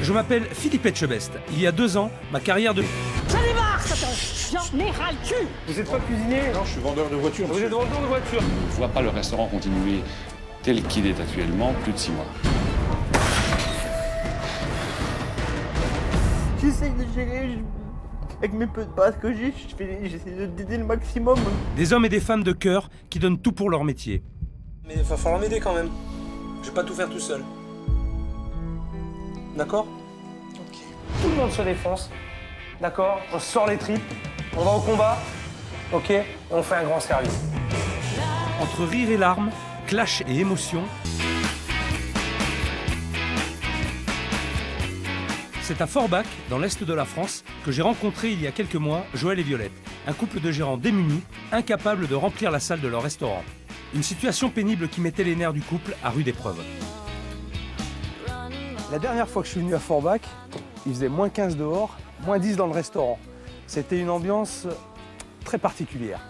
Je m'appelle Philippe Etchebest. Il y a 2 ans, ma carrière de... J'en ai marre, j'en ai ras le cul. Vous êtes pas cuisinier? Non, je suis vendeur de voitures. Vous êtes vendeur de voitures? Je ne vois pas le restaurant continuer tel qu'il est actuellement plus de 6 mois. J'essaye de gérer avec mes peu de base que j'ai, j'essaie d'aider le maximum. Des hommes et des femmes de cœur qui donnent tout pour leur métier. Mais il va falloir m'aider quand même. Je vais pas tout faire tout seul. D'accord? Ok. Tout le monde se défonce. D'accord? On sort les tripes, on va au combat. Ok? Et on fait un grand service. Entre rire et larmes, clash et émotion, c'est à Forbach, dans l'est de la France, que j'ai rencontré il y a quelques mois Joël et Violette, un couple de gérants démunis, incapables de remplir la salle de leur restaurant. Une situation pénible qui mettait les nerfs du couple à rude épreuve. La dernière fois que je suis venu à Forbach, il faisait moins 15 dehors, moins 10 dans le restaurant. C'était une ambiance très particulière.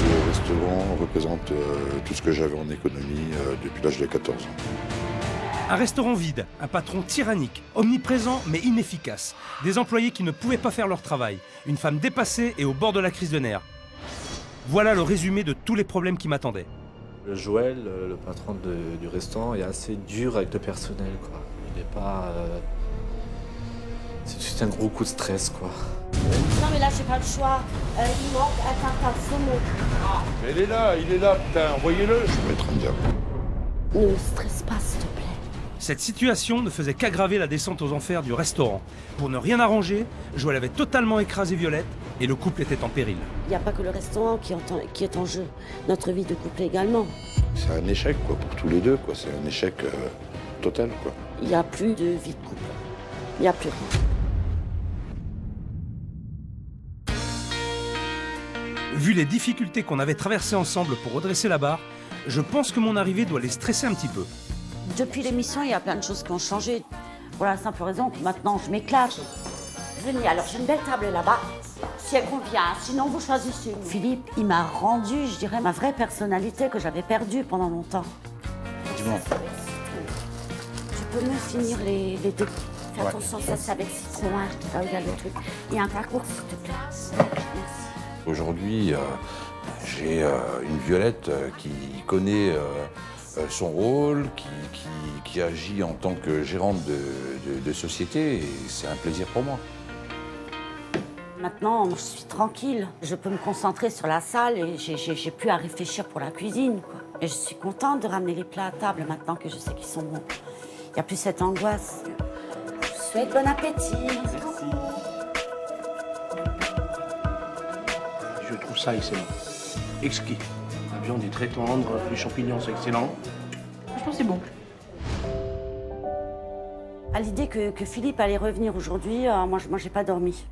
Le restaurant représente tout ce que j'avais en économie depuis l'âge de 14 ans. Un restaurant vide, un patron tyrannique, omniprésent mais inefficace, des employés qui ne pouvaient pas faire leur travail, une femme dépassée et au bord de la crise de nerfs. Voilà le résumé de tous les problèmes qui m'attendaient. Joël, le patron du restaurant, est assez dur avec le personnel, quoi. Il n'est pas... C'est juste un gros coup de stress, quoi. Non mais là j'ai pas le choix. Il manque un tartare de saumon. Mais il est là, putain, envoyez-le. Je vais mettre un diable. Ne me stresse pas s'il te plaît. Cette situation ne faisait qu'aggraver la descente aux enfers du restaurant. Pour ne rien arranger, Joël avait totalement écrasé Violette et le couple était en péril. Il n'y a pas que le restaurant qui est en jeu. Notre vie de couple également. C'est un échec, quoi, pour tous les deux, quoi. C'est un échec total, quoi. Il n'y a plus de vie de couple. Il n'y a plus rien. Vu les difficultés qu'on avait traversées ensemble pour redresser la barre, je pense que mon arrivée doit les stresser un petit peu. Depuis l'émission, il y a plein de choses qui ont changé. Pour la simple raison que maintenant, je m'éclate. Venez, alors j'ai une belle table là-bas. Si elle convient, sinon vous choisissez. Philippe, il m'a rendu, je dirais, ma vraie personnalité que j'avais perdue pendant longtemps. Dis-moi. Tu peux me finir les deux. Fais attention, ça c'est avec citron, hein, là où il y a le truc. Il y a un parcours, s'il te plaît. Merci. Aujourd'hui, j'ai une Violette qui connaît son rôle, qui agit en tant que gérante de société, et c'est un plaisir pour moi. Maintenant, je suis tranquille. Je peux me concentrer sur la salle et j'ai plus à réfléchir pour la cuisine, quoi. Et je suis contente de ramener les plats à table maintenant que je sais qu'ils sont bons. Il n'y a plus cette angoisse. Je vous souhaite bon appétit. Merci. Je trouve ça excellent. Exquis. La viande est très tendre, les champignons sont excellents. Franchement, c'est bon. À l'idée que Philippe allait revenir aujourd'hui, moi j'ai pas dormi.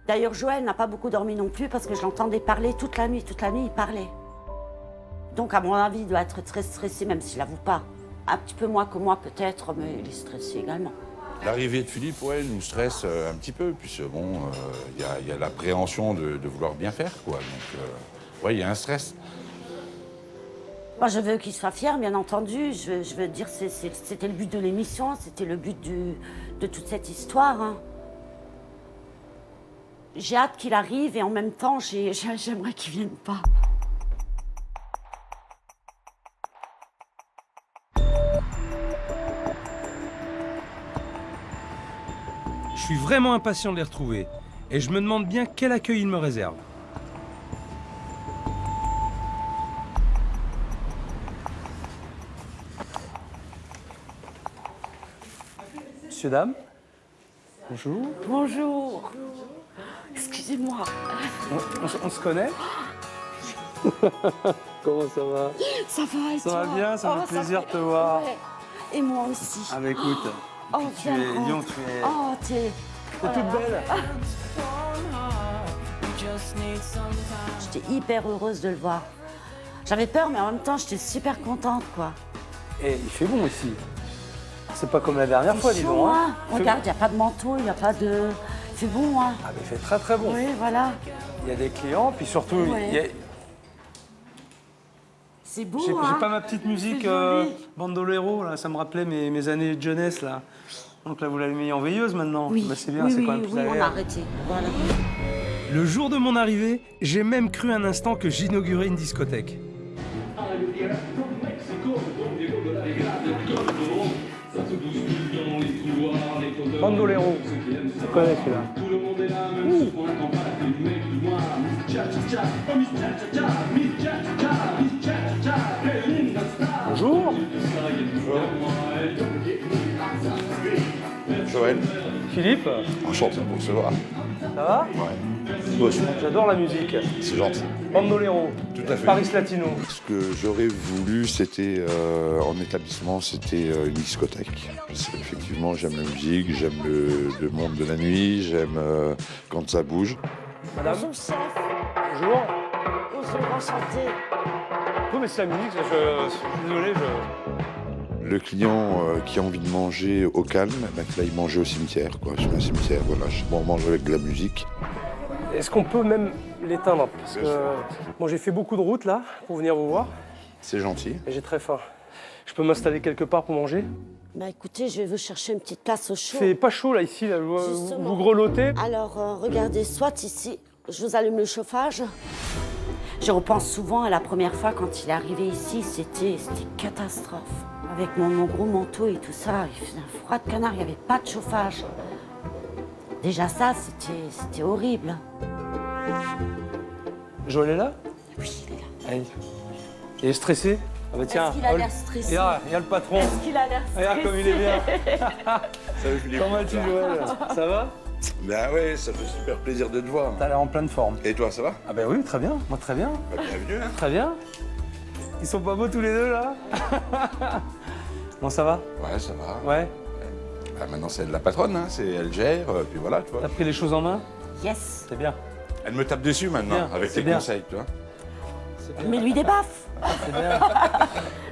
D'ailleurs, Joël n'a pas beaucoup dormi non plus parce que je l'entendais parler toute la nuit. Toute la nuit, il parlait. Donc, à mon avis, il doit être très stressé, même s'il l'avoue pas. Un petit peu moins que moi, peut-être, mais il est stressé également. L'arrivée de Philippe, ouais, nous stresse un petit peu, puisque bon, il y a l'appréhension de vouloir bien faire, quoi. Donc, ouais, il y a un stress. Moi, je veux qu'il soit fier, bien entendu. Je veux dire, c'était le but de l'émission, c'était le but de toute cette histoire. Hein. J'ai hâte qu'il arrive et en même temps, j'aimerais qu'il vienne pas. Je suis vraiment impatient de les retrouver et je me demande bien quel accueil ils me réservent. Monsieur, dame. Bonjour. Bonjour. Excusez-moi. On se connaît? Comment ça va? Ça va et Ça toi? va bien, ça me fait plaisir fait- de te voir. Ouais. Et moi aussi. Ah bah écoute, Oh, tu es viens, Lyon, rentre. tu es Oh, t'es toute belle. J'étais hyper heureuse de le voir. J'avais peur, mais en même temps, j'étais super contente, quoi. Et il fait bon ici. C'est pas comme la dernière fois, dis chaud, donc. hein. Il fait Regarde, il bon. n'y a pas de manteau, il n'y a pas de... C'est bon, hein. Ah mais il fait très très bon. Oui, voilà. Il y a des clients, puis surtout, Ouais. il y a... C'est beau, J'ai hein. pas ma petite musique C'est joli. bandolero, là, ça me rappelait mes années de jeunesse, là. Donc là, vous l'avez mis en veilleuse maintenant. Oui, Bah, c'est bien, oui, c'est oui, quand même plus oui, on a agréable. arrêté. Voilà. Le jour de mon arrivée, j'ai même cru un instant que j'inaugurais une discothèque. Bandolero. Je connais celui-là. Bonjour. Joël, Philippe, enchanté de vous recevoir. ça va? Ouais. Moi aussi. J'adore la musique. C'est gentil. Bandolero. Tout à fait. Paris Latino. Ce que j'aurais voulu, c'était en établissement, c'était une discothèque. Parce qu'effectivement, j'aime la musique, j'aime le monde de la nuit, j'aime quand ça bouge. Madame. Bonjour, chef. Bonjour. Bonjour, enchanté. Oui, mais c'est la musique, je suis désolé, Le client qui a envie de manger au calme, ben, qu'il aille manger au cimetière, quoi. Sur un cimetière, voilà. Bon, on mange avec de la musique. Est-ce qu'on peut même l'éteindre? Parce que bon, j'ai fait beaucoup de routes là pour venir vous voir C'est gentil. et j'ai très faim. Je peux m'installer quelque part pour manger? Bah écoutez, je vais vous chercher une petite place au chaud. Il fait pas chaud là ici, là. Justement. Vous grelottez. Alors, regardez, soit ici, je vous allume le chauffage. Je repense souvent à la première fois quand il est arrivé ici, c'était catastrophe. Avec mon gros manteau et tout ça, il faisait un froid de canard, il n'y avait pas de chauffage. Déjà ça, c'était horrible. Joël est là? Oui, il est là. Allez. Il est stressé? Ah bah tiens, Est-ce qu'il a Paul. l'air stressé? Regarde, il y a le patron. Est-ce qu'il a l'air stressé? Regarde comme il est bien. Salut Philippe. Comment vas-tu, Joël? Ça va? Ben ouais, ça fait super plaisir de te voir. T'as l'air en pleine forme. Et toi, ça va? Ah ben oui, très bien. Moi, très bien. Bah, bienvenue, hein. Très bien. Ils sont pas beaux tous les deux, là? Bon, ça va? Ouais, ça va. Ouais. Bah, maintenant, c'est elle la patronne, hein. Elle gère, puis voilà, tu vois. T'as pris les choses en main? Yes. C'est bien. Elle me tape dessus maintenant, Bien, avec c'est tes bien. conseils, tu vois. Mais lui des baffes. C'est bien.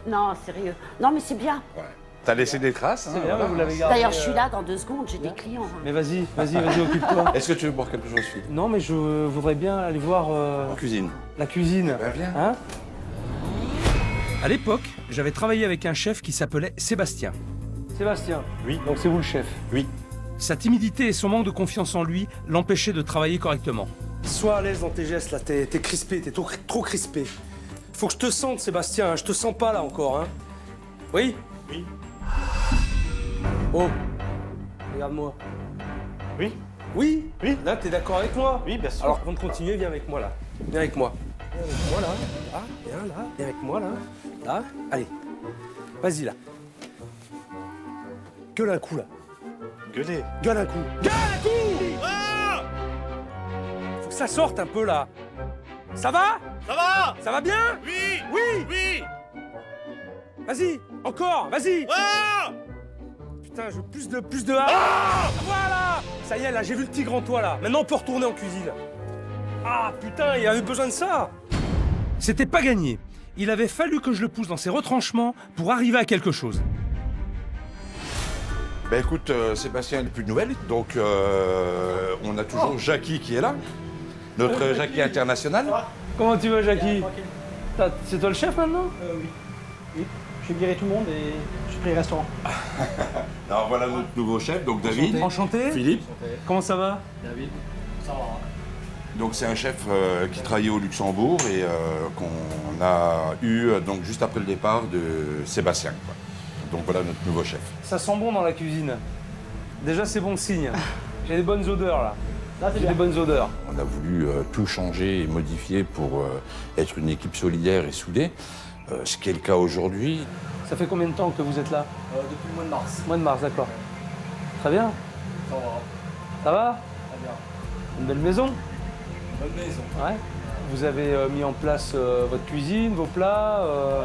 Non, sérieux. Non, mais c'est bien. Ouais. T'as laissé des traces, hein, C'est bien, voilà. vous l'avez gardé. D'ailleurs, je suis là dans 2 secondes, j'ai des clients. hein. Mais vas-y, occupe-toi. Est-ce que tu veux boire quelque chose, Philippe? Non, mais je voudrais bien aller voir En cuisine. la cuisine. Ben, viens. Hein? À l'époque, j'avais travaillé avec un chef qui s'appelait Sébastien. Sébastien. Oui. Donc c'est vous le chef. Oui. Sa timidité et son manque de confiance en lui l'empêchaient de travailler correctement. Sois à l'aise dans tes gestes là, t'es crispé, t'es trop crispé. Faut que je te sente, Sébastien, hein. Je te sens pas là encore, hein. Oui? Oui. Oh, regarde-moi. Oui. Oui? Oui. Là, t'es d'accord avec moi? Oui, bien sûr. Alors, avant de continuer, viens avec moi là. Viens avec moi. Viens avec moi là. Là, viens là. Viens avec moi là. Là. Allez. Vas-y là. Gueule un coup là. Gueulez. Gueule un coup. Gueule un coup! Faut que ça sorte un peu là. Ça va? Ça va? Ça va bien? Oui! Oui! Oui! Vas-y, encore, vas-y! Ah! Putain, je veux plus de ah! Voilà! Ça y est, là, j'ai vu le tigre en toi, là. Maintenant, on peut retourner en cuisine. Ah, putain, il avait besoin de ça! C'était pas gagné. Il avait fallu que je le pousse dans ses retranchements pour arriver à quelque chose. Ben écoute, Sébastien n'a plus de nouvelles, donc on a toujours Jackie qui est là. Notre Jackie international. Comment tu vas, Jackie? C'est toi le chef, maintenant? Oui. J'ai viré tout le monde et j'ai pris le restaurant. Alors voilà notre nouveau chef, donc David. Enchanté. Philippe. Comment ça va? David, ça va. Donc c'est un chef qui travaillait au Luxembourg et qu'on a eu donc juste après le départ de Sébastien, quoi. Donc voilà notre nouveau chef. Ça sent bon dans la cuisine. Déjà, c'est bon signe. J'ai des bonnes odeurs, là. J'ai des bonnes odeurs. On a voulu tout changer et modifier pour être une équipe solidaire et soudée, ce qui est le cas aujourd'hui. Ça fait combien de temps que vous êtes là? Depuis le mois de mars. Mois de mars, d'accord. Très bien. Ça va. Ça va? Très bien. Une belle maison? Bonne maison. Ouais. Vous avez mis en place votre cuisine, vos plats,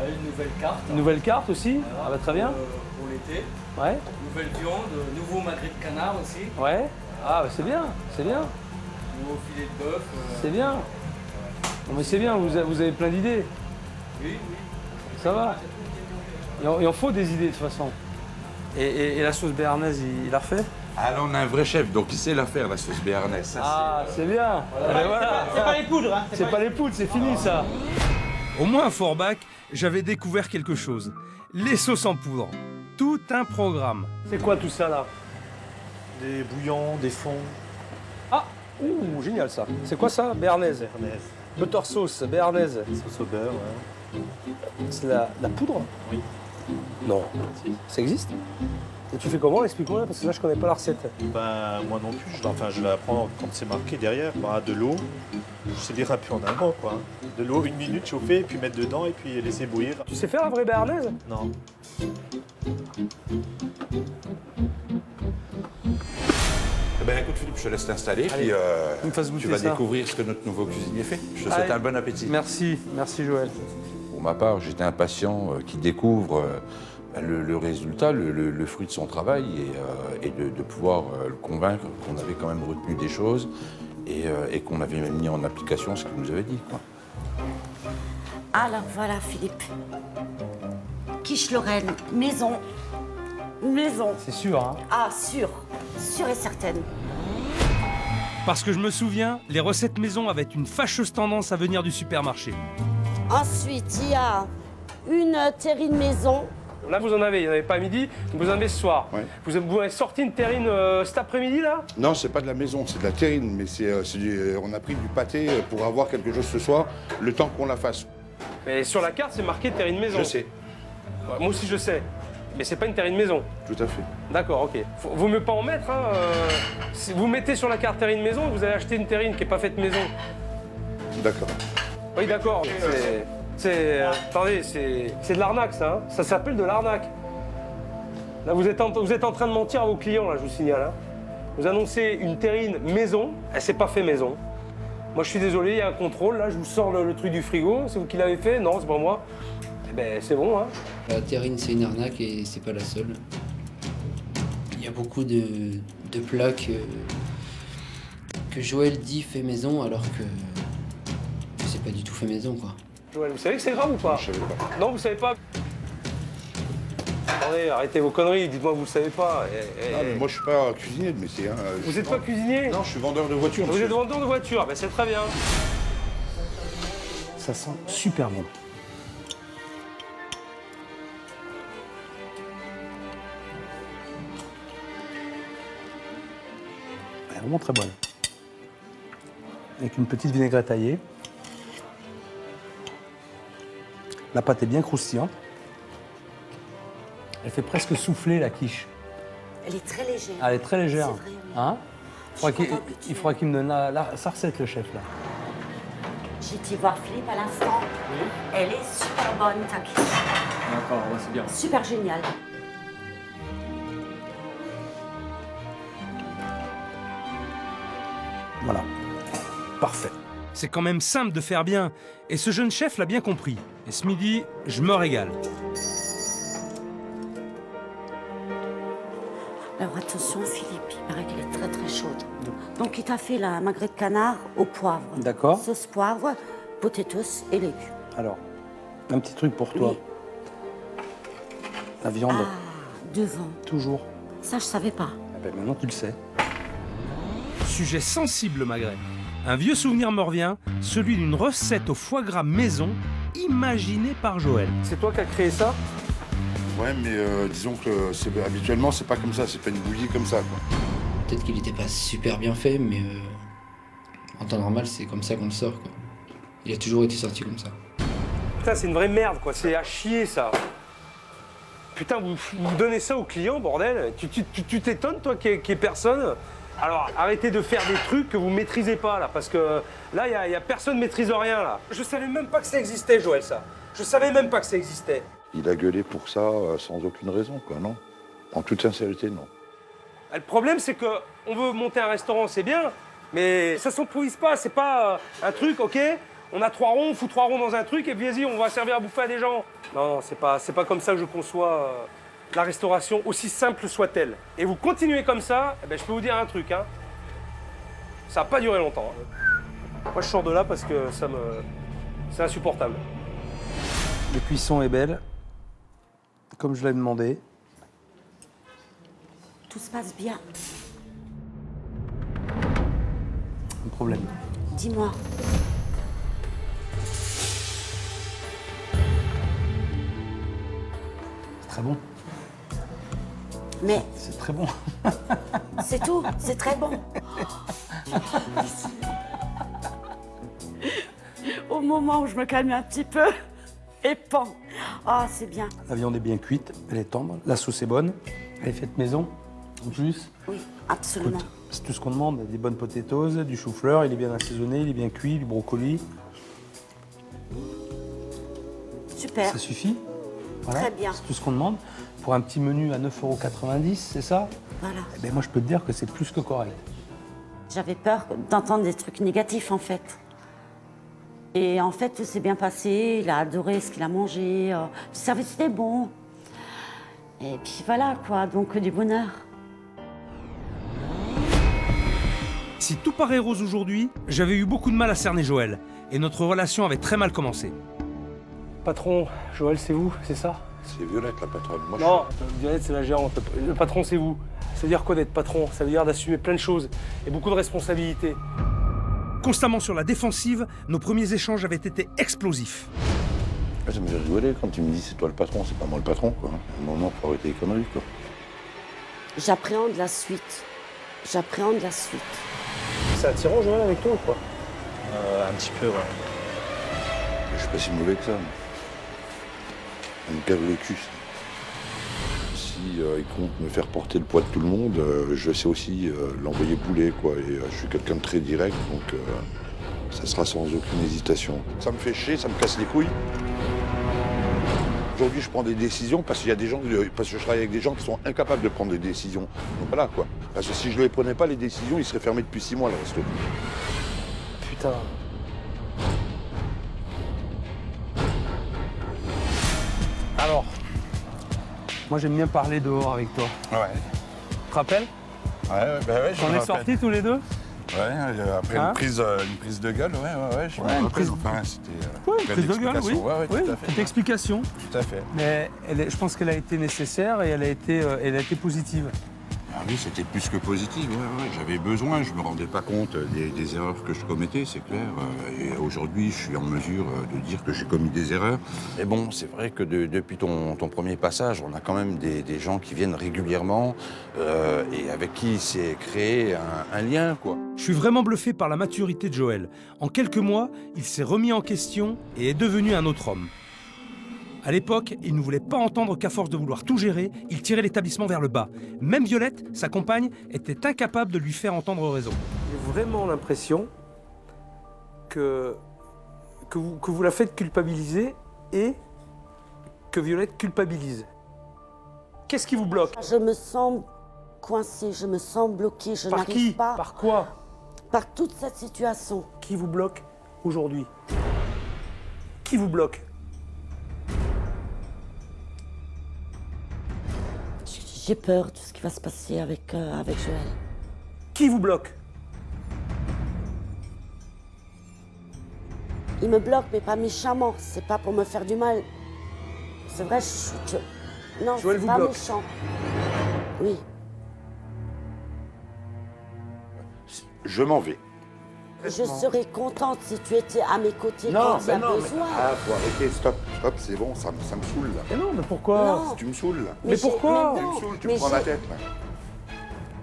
Une nouvelle carte. une nouvelle carte aussi? Voilà, Ah bah très bien. Pour l'été. Ouais. Nouvelle viande, nouveau magret de canard aussi. Ouais. Ah bah c'est bien, c'est bien, Nouveau filet de bœuf. c'est bien. Non mais c'est bien, vous avez plein d'idées. Oui, oui. Ça va. Il en faut des idées de toute façon. Et la sauce béarnaise, il la refait? Alors on a un vrai chef, donc il sait la faire, la sauce béarnaise. Ça, Ah, c'est bien. Eh ben voilà. C'est pas les poudres, hein. C'est pas les poudres, c'est fini ça. Au moins à Forbach, j'avais découvert quelque chose. Les sauces en poudre. Tout un programme. C'est quoi tout ça là? Des bouillons, des fonds. Ah, ouh, génial ça. C'est quoi ça? Béarnaise. Béarnaise. Butter sauce, béarnaise. Sauce au beurre, ouais. C'est la poudre? Oui. Non. Si. Ça existe? Et tu fais comment? Explique-moi, parce que là je connais pas la recette. Ben, moi non plus, je la prends quand c'est marqué derrière, de l'eau. Je sais lire un peu en allemand, quoi. De l'eau, 1 minute chauffée, puis mettre dedans et puis laisser bouillir. Tu sais faire la vraie béarnaise? Non. Eh ben, écoute Philippe, je te laisse t'installer, Allez, puis me fasse goûter tu vas ça. découvrir ce que notre nouveau cuisinier fait. Je te souhaite Allez. un bon appétit. Merci, merci Joël. Pour ma part, j'étais impatient qui découvre le résultat, le fruit de son travail et de pouvoir le convaincre qu'on avait quand même retenu des choses et qu'on avait même mis en application ce qu'il nous avait dit, quoi. Alors voilà, Philippe. Quiche Lorraine, maison. Maison. C'est sûr, hein? Ah, sûr. Sûre et certaine. Parce que je me souviens, les recettes maison avaient une fâcheuse tendance à venir du supermarché. Ensuite, il y a une terrine maison. Là vous en avez, il n'y en avait pas à midi, vous en avez ce soir. Ouais. Vous avez sorti une terrine cet après-midi là? Non, c'est pas de la maison, c'est de la terrine, mais on a pris du pâté pour avoir quelque chose ce soir, le temps qu'on la fasse. Mais sur la carte c'est marqué terrine maison. Je sais, Ouais, moi aussi je sais. Mais c'est pas une terrine maison. tout à fait. D'accord, ok. Vaut mieux pas en mettre, hein. Si vous mettez sur la carte terrine maison, vous allez acheter une terrine qui n'est pas faite maison. D'accord. Oui, d'accord. Attendez, c'est de l'arnaque, ça. Hein. Ça s'appelle de l'arnaque. Là, vous êtes en train de mentir à vos clients, là, je vous signale. Hein. Vous annoncez une terrine maison, elle s'est pas fait maison. Moi, je suis désolé, il y a un contrôle. Là, je vous sors le truc du frigo. C'est vous qui l'avez fait? Non, c'est pas moi. Eh ben, c'est bon, hein. La terrine, c'est une arnaque et c'est pas la seule. Il y a beaucoup de plats que Joël dit fait maison alors que c'est pas du tout fait maison, quoi. Joël, vous savez que c'est grave ou pas? Je savais pas. Non, vous savez pas? Attendez, arrêtez vos conneries, dites-moi que vous le savez pas. Ah, mais moi, je suis pas cuisinier de métier. Hein. Vous Je n'êtes suis pas cuisinier? Non, je suis vendeur de voitures. Vous monsieur. êtes vendeur de voitures, ben c'est très bien. Ça sent super bon. Elle est vraiment très bonne. Avec une petite vinaigrette taillée. La pâte est bien croustillante. Elle fait presque souffler la quiche. Elle est très légère. Elle est très légère. C'est vrai, oui. Hein? Je suis contente que Il faudra qu'il me donne sa recette, le chef, là. J'ai été voir Philippe à l'instant. Elle est super bonne, ta quiche. D'accord, c'est bien. Super géniale. Voilà. Parfait. C'est quand même simple de faire bien. Et ce jeune chef l'a bien compris. Et ce midi, je me régale. Alors attention, Philippe, il paraît qu'elle est très très chaude. Donc il t'a fait la magret de canard au poivre. D'accord. Sauce poivre, potatoes et légumes. Alors, un petit truc pour toi. Oui. La viande, Ah, devant. toujours. Ça, je savais pas. Ah ben, maintenant, tu le sais. Sujet sensible, Magret. Un vieux souvenir me revient, celui d'une recette au foie gras maison, imaginée par Joël. C'est toi qui as créé ça? Ouais, mais disons que habituellement, c'est pas comme ça, c'est pas une bouillie comme ça, quoi. Peut-être qu'il était pas super bien fait, mais en temps normal, c'est comme ça qu'on le sort, quoi. Il a toujours été sorti comme ça. Putain, c'est une vraie merde, quoi. C'est à chier, ça. Putain, vous donnez ça aux clients, bordel. Tu t'étonnes, toi, qu'il y ait personne? Alors, arrêtez de faire des trucs que vous maîtrisez pas, là, parce que là, il y a personne maîtrise rien, là. Je savais même pas que ça existait, Joël, ça. Je savais même pas que ça existait. Il a gueulé pour ça sans aucune raison, quoi, non? En toute sincérité, non. Le problème, c'est que on veut monter un restaurant, c'est bien, mais ça s'improvise pas. C'est pas un truc, ok? On a 3 ronds, on fout 3 ronds dans un truc et puis vas-y, on va servir à bouffer à des gens. Non, c'est pas comme ça que je conçois la restauration, aussi simple soit-elle. Et vous continuez comme ça, eh ben, je peux vous dire un truc, hein. Ça va pas durer longtemps. Hein. Moi, je sors de là parce que c'est insupportable. La cuisson est belle, comme je l'ai demandé. Tout se passe bien. Un problème. Dis-moi. très bon. Mais C'est très bon. c'est tout, c'est très bon. Au moment où je me calme un petit peu, et pan. Ah, c'est bien. La viande est bien cuite, elle est tendre, la sauce est bonne, elle est faite maison, en plus. Oui, absolument. Écoute, c'est tout ce qu'on demande, des bonnes potatoes, du chou-fleur, il est bien assaisonné, il est bien cuit, du brocoli. Super. Ça suffit. Voilà, Très bien. c'est tout ce qu'on demande. Pour un petit menu à 9,90 €, c'est ça? Voilà. Eh ben moi, je peux te dire que c'est plus que correct. J'avais peur d'entendre des trucs négatifs, en fait. Et en fait, tout s'est bien passé. Il a adoré ce qu'il a mangé. Le service était bon. Et puis voilà, quoi. Donc, du bonheur. Si tout paraît rose aujourd'hui, j'avais eu beaucoup de mal à cerner Joël. Et notre relation avait très mal commencé. Patron, Joël, c'est vous, c'est ça? C'est Violette, la patronne. Moi, Non, Violette, c'est la gérante. Le patron, c'est vous. Ça veut dire quoi d'être patron? Ça veut dire d'assumer plein de choses et beaucoup de responsabilités. Constamment sur la défensive, nos premiers échanges avaient été explosifs. Ça me fait rigoler quand tu me dis c'est toi le patron, c'est pas moi le patron, quoi. À un moment, faut arrêter les conneries, quoi. J'appréhende la suite. J'appréhende la suite. C'est attirant, Joël, avec toi ou quoi? Un petit peu, ouais. Je suis pas si mauvais que ça. Ça me cave le cul, ça. Si il compte me faire porter le poids de tout le monde, je sais aussi l'envoyer bouler, quoi. Et je suis quelqu'un de très direct, donc ça sera sans aucune hésitation. Ça me fait chier, ça me casse les couilles. Aujourd'hui, je prends des décisions parce qu'il y a des gens, parce que je travaille avec des gens qui sont incapables de prendre des décisions. Donc voilà, quoi. Parce que si je ne les prenais pas, les décisions, ils seraient fermés depuis 6 mois, le resto. Putain. Alors, moi j'aime bien parler dehors avec toi. Ouais. Tu te rappelles? Ouais, bah ouais, je On me est rappelle. sortis tous les deux? Ouais, après Hein une prise de gueule, ouais, je me une rappelle. prise- Enfin, c'était Oui, une prise de gueule, oui. Ouais, Oui, tout à fait. petite explication. Tout à fait. Mais je pense qu'elle a été nécessaire et elle a été positive. Ah oui, c'était plus que positif, ouais. J'avais besoin, je me rendais pas compte des erreurs que je commettais, c'est clair. Et aujourd'hui, je suis en mesure de dire que j'ai commis des erreurs. Mais bon, c'est vrai que depuis ton premier passage, on a quand même des gens qui viennent régulièrement et avec qui il s'est créé un lien, quoi. Je suis vraiment bluffé par la maturité de Joël. En quelques mois, il s'est remis en question et est devenu un autre homme. À l'époque, il ne voulait pas entendre qu'à force de vouloir tout gérer, il tirait l'établissement vers le bas. Même Violette, sa compagne, était incapable de lui faire entendre raison. J'ai vraiment l'impression que vous la faites culpabiliser et que Violette culpabilise. Qu'est-ce qui vous bloque? Je me sens coincée, je me sens bloquée, je Par n'arrive qui? pas. Par quoi? Par toute cette situation. Qui vous bloque aujourd'hui? Qui vous bloque? J'ai peur de ce qui va se passer avec Joël. Qui vous bloque? Il me bloque, mais pas méchamment. C'est pas pour me faire du mal. C'est vrai, non, Joël c'est vous pas bloque. méchant. Oui. Je m'en vais. Je serais contente si tu étais à mes côtés Non, quand il y a mais non, mais besoin. faut arrêter, stop, c'est bon, ça me saoule, là. Mais non, mais pourquoi? Non. Tu me saoules, là. Mais pourquoi? mais Tu non, me saoules, tu mais me prends la j'ai- tête, là.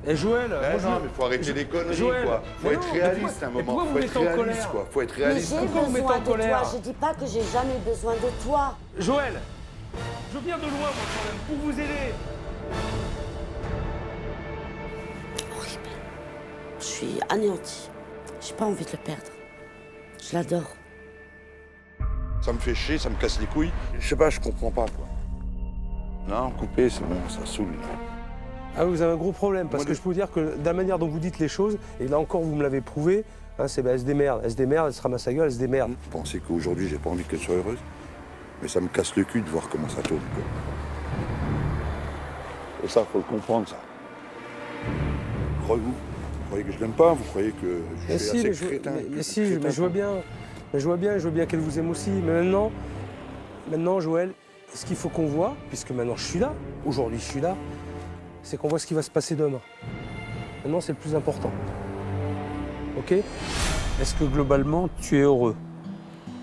Et Joël, moi, Non, mais faut arrêter les conneries, Joël, quoi. Faut mais être non, mais réaliste pourquoi- un mais moment. pourquoi vous Faut être mettez en réaliste, colère? quoi. Faut être Mais réaliste. j'ai Pourquoi vous mettez besoin en de colère? toi. Je dis pas que j'ai jamais besoin de toi. Joël, je viens de loin, moi, quand même, pour vous aider. Horrible. Je suis anéantie. J'ai pas envie de le perdre. Je l'adore. Ça me fait chier, ça me casse les couilles. Je sais pas, je comprends pas, quoi. Non, couper, c'est bon, ça saoule. Ah, vous avez un gros problème, parce Moi, que je peux vous dire que de la manière dont vous dites les choses, et là encore vous me l'avez prouvé, hein, c'est elle se démerde, elle se ramasse sa gueule, elle se démerde. Vous pensez qu'aujourd'hui, j'ai pas envie qu'elle soit heureuse? Mais ça me casse le cul de voir comment ça tourne, quoi. Et ça, faut le comprendre, ça. Croyez-vous que je l'aime pas? Vous croyez que je suis assez crétin? Mais je vois bien. Mais je vois bien qu'elle vous aime aussi. Mais maintenant, Joël, ce qu'il faut qu'on voit, puisque maintenant je suis là, aujourd'hui je suis là, c'est qu'on voit ce qui va se passer demain. Maintenant, c'est le plus important. Ok? Est-ce que globalement, tu es heureux?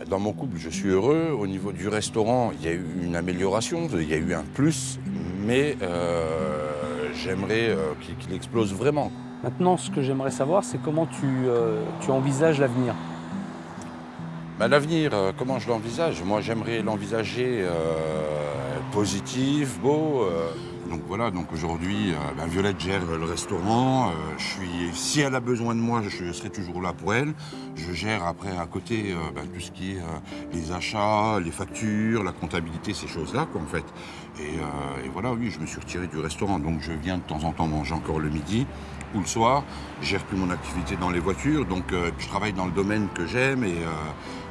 Dans mon couple, je suis heureux. Au niveau du restaurant, il y a eu une amélioration, il y a eu un plus. mais j'aimerais qu'il explose vraiment. Maintenant, ce que j'aimerais savoir, c'est comment tu envisages l'avenir. Ben, l'avenir, comment je l'envisage? Moi, j'aimerais l'envisager positif, beau. Donc voilà, donc aujourd'hui, Violette gère le restaurant. Si elle a besoin de moi, je serai toujours là pour elle. Je gère après à côté tout ce qui est les achats, les factures, la comptabilité, ces choses-là, quoi, en fait. Et voilà, oui, je me suis retiré du restaurant, donc je viens de temps en temps manger encore le midi ou le soir. Je gère plus mon activité dans les voitures, donc je travaille dans le domaine que j'aime et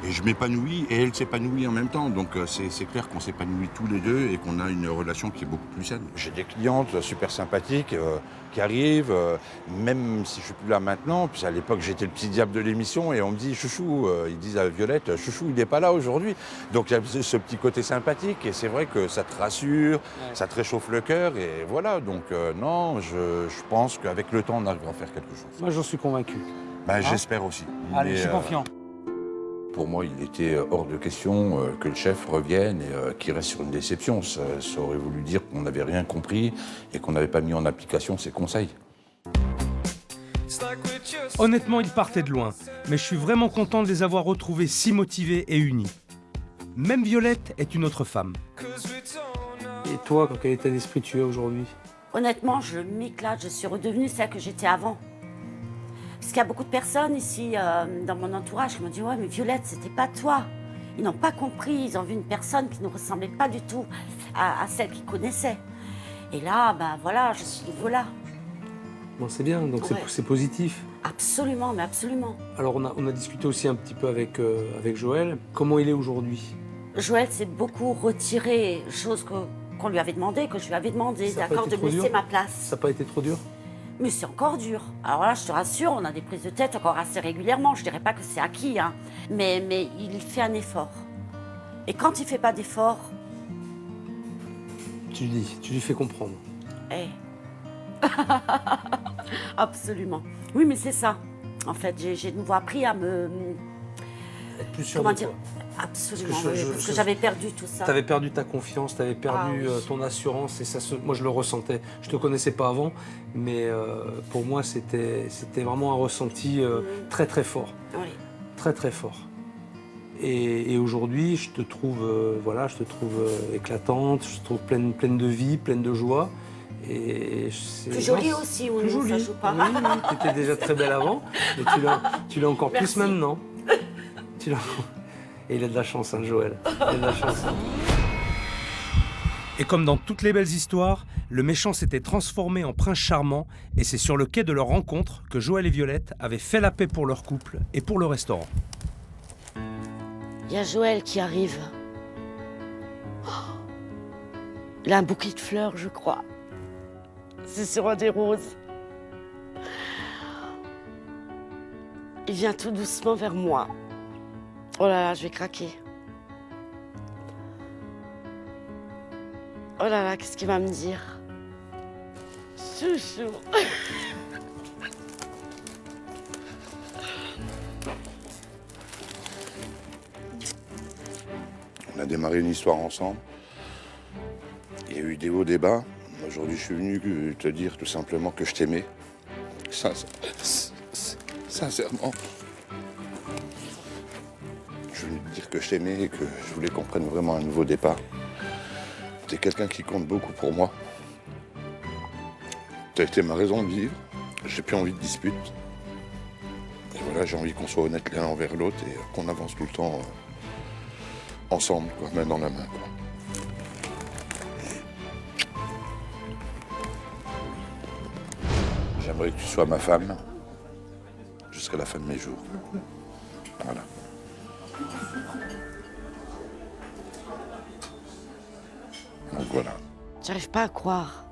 je m'épanouis et elle s'épanouit en même temps. Donc c'est clair qu'on s'épanouit tous les deux et qu'on a une relation qui est beaucoup plus saine. J'ai des clientes super sympathiques qui arrivent, même si je suis plus là maintenant. Puis à l'époque, j'étais le petit diable de l'émission et on me dit « Chouchou », ils disent à Violette « Chouchou, il n'est pas là aujourd'hui ». Donc il y a ce petit côté sympathique et c'est vrai que ça te rassure, ça te réchauffe le cœur et voilà. Donc non, je pense qu'avec le temps, on arrivera à faire quelque chose. Moi, j'en suis convaincu. J'espère aussi. Allez, je suis confiant. Pour moi, il était hors de question que le chef revienne et qu'il reste sur une déception. Ça aurait voulu dire qu'on n'avait rien compris et qu'on n'avait pas mis en application ses conseils. Honnêtement, ils partaient de loin, mais je suis vraiment content de les avoir retrouvés si motivés et unis. Même Violette est une autre femme. Et toi, dans quel état d'esprit tu es aujourd'hui? Honnêtement, je m'éclate, je suis redevenue celle que j'étais avant. Parce qu'il y a beaucoup de personnes ici, dans mon entourage, qui m'ont dit « Ouais, mais Violette, c'était pas toi ». Ils n'ont pas compris, ils ont vu une personne qui ne ressemblait pas du tout à celle qu'ils connaissaient. Et là, voilà, je suis voilà. Bon, c'est bien, donc Ouais. c'est positif. Absolument, mais absolument. Alors, on a discuté aussi un petit peu avec Joël. Comment il est aujourd'hui? Joël s'est beaucoup retiré, chose qu'on lui avait demandé, que je lui avais demandé, Ça a pas d'accord, été de trop laisser dur ma place. Ça n'a pas été trop dur? Mais c'est encore dur. Alors là, je te rassure, on a des prises de tête encore assez régulièrement. Je dirais pas que c'est acquis, hein. Mais il fait un effort. Et quand il fait pas d'effort... Tu lui fais comprendre. Eh. Absolument. Oui, mais c'est ça. En fait, j'ai de nouveau appris à me... Être plus sûr Comment de dire? toi. Absolument, parce que j'avais perdu tout ça. Tu avais perdu ta confiance, tu avais perdu oui. ton assurance et ça, moi je le ressentais. Je te connaissais pas avant, mais pour moi c'était vraiment un ressenti très très fort. Oui. Très très fort. Et aujourd'hui, je te trouve éclatante, je te trouve pleine de vie, pleine de joie. Et plus jolie aussi, oui, plus jolie. Ça joue pas. Oui, tu étais déjà très belle avant, mais tu l'as encore Merci. plus maintenant. Et il a de la chance, hein, Joël. Il a de la chance. Et comme dans toutes les belles histoires, le méchant s'était transformé en prince charmant et c'est sur le quai de leur rencontre que Joël et Violette avaient fait la paix pour leur couple et pour le restaurant. Il y a Joël qui arrive. Oh, il a un bouquet de fleurs, je crois. C'est sur des roses. Il vient tout doucement vers moi. Oh là là, je vais craquer. Oh là là, qu'est-ce qu'il va me dire? Chouchou. On a démarré une histoire ensemble. Il y a eu des hauts, des bas. Aujourd'hui, je suis venu te dire tout simplement que je t'aimais. Sincèrement. Je voulais te dire que je t'aimais et que je voulais qu'on prenne vraiment un nouveau départ. T'es quelqu'un qui compte beaucoup pour moi. T'as été ma raison de vivre. J'ai plus envie de dispute. Et voilà, j'ai envie qu'on soit honnête l'un envers l'autre et qu'on avance tout le temps ensemble, quoi, main dans la main, quoi. J'aimerais que tu sois ma femme jusqu'à la fin de mes jours. Voilà. Donc voilà. J'arrive pas à croire.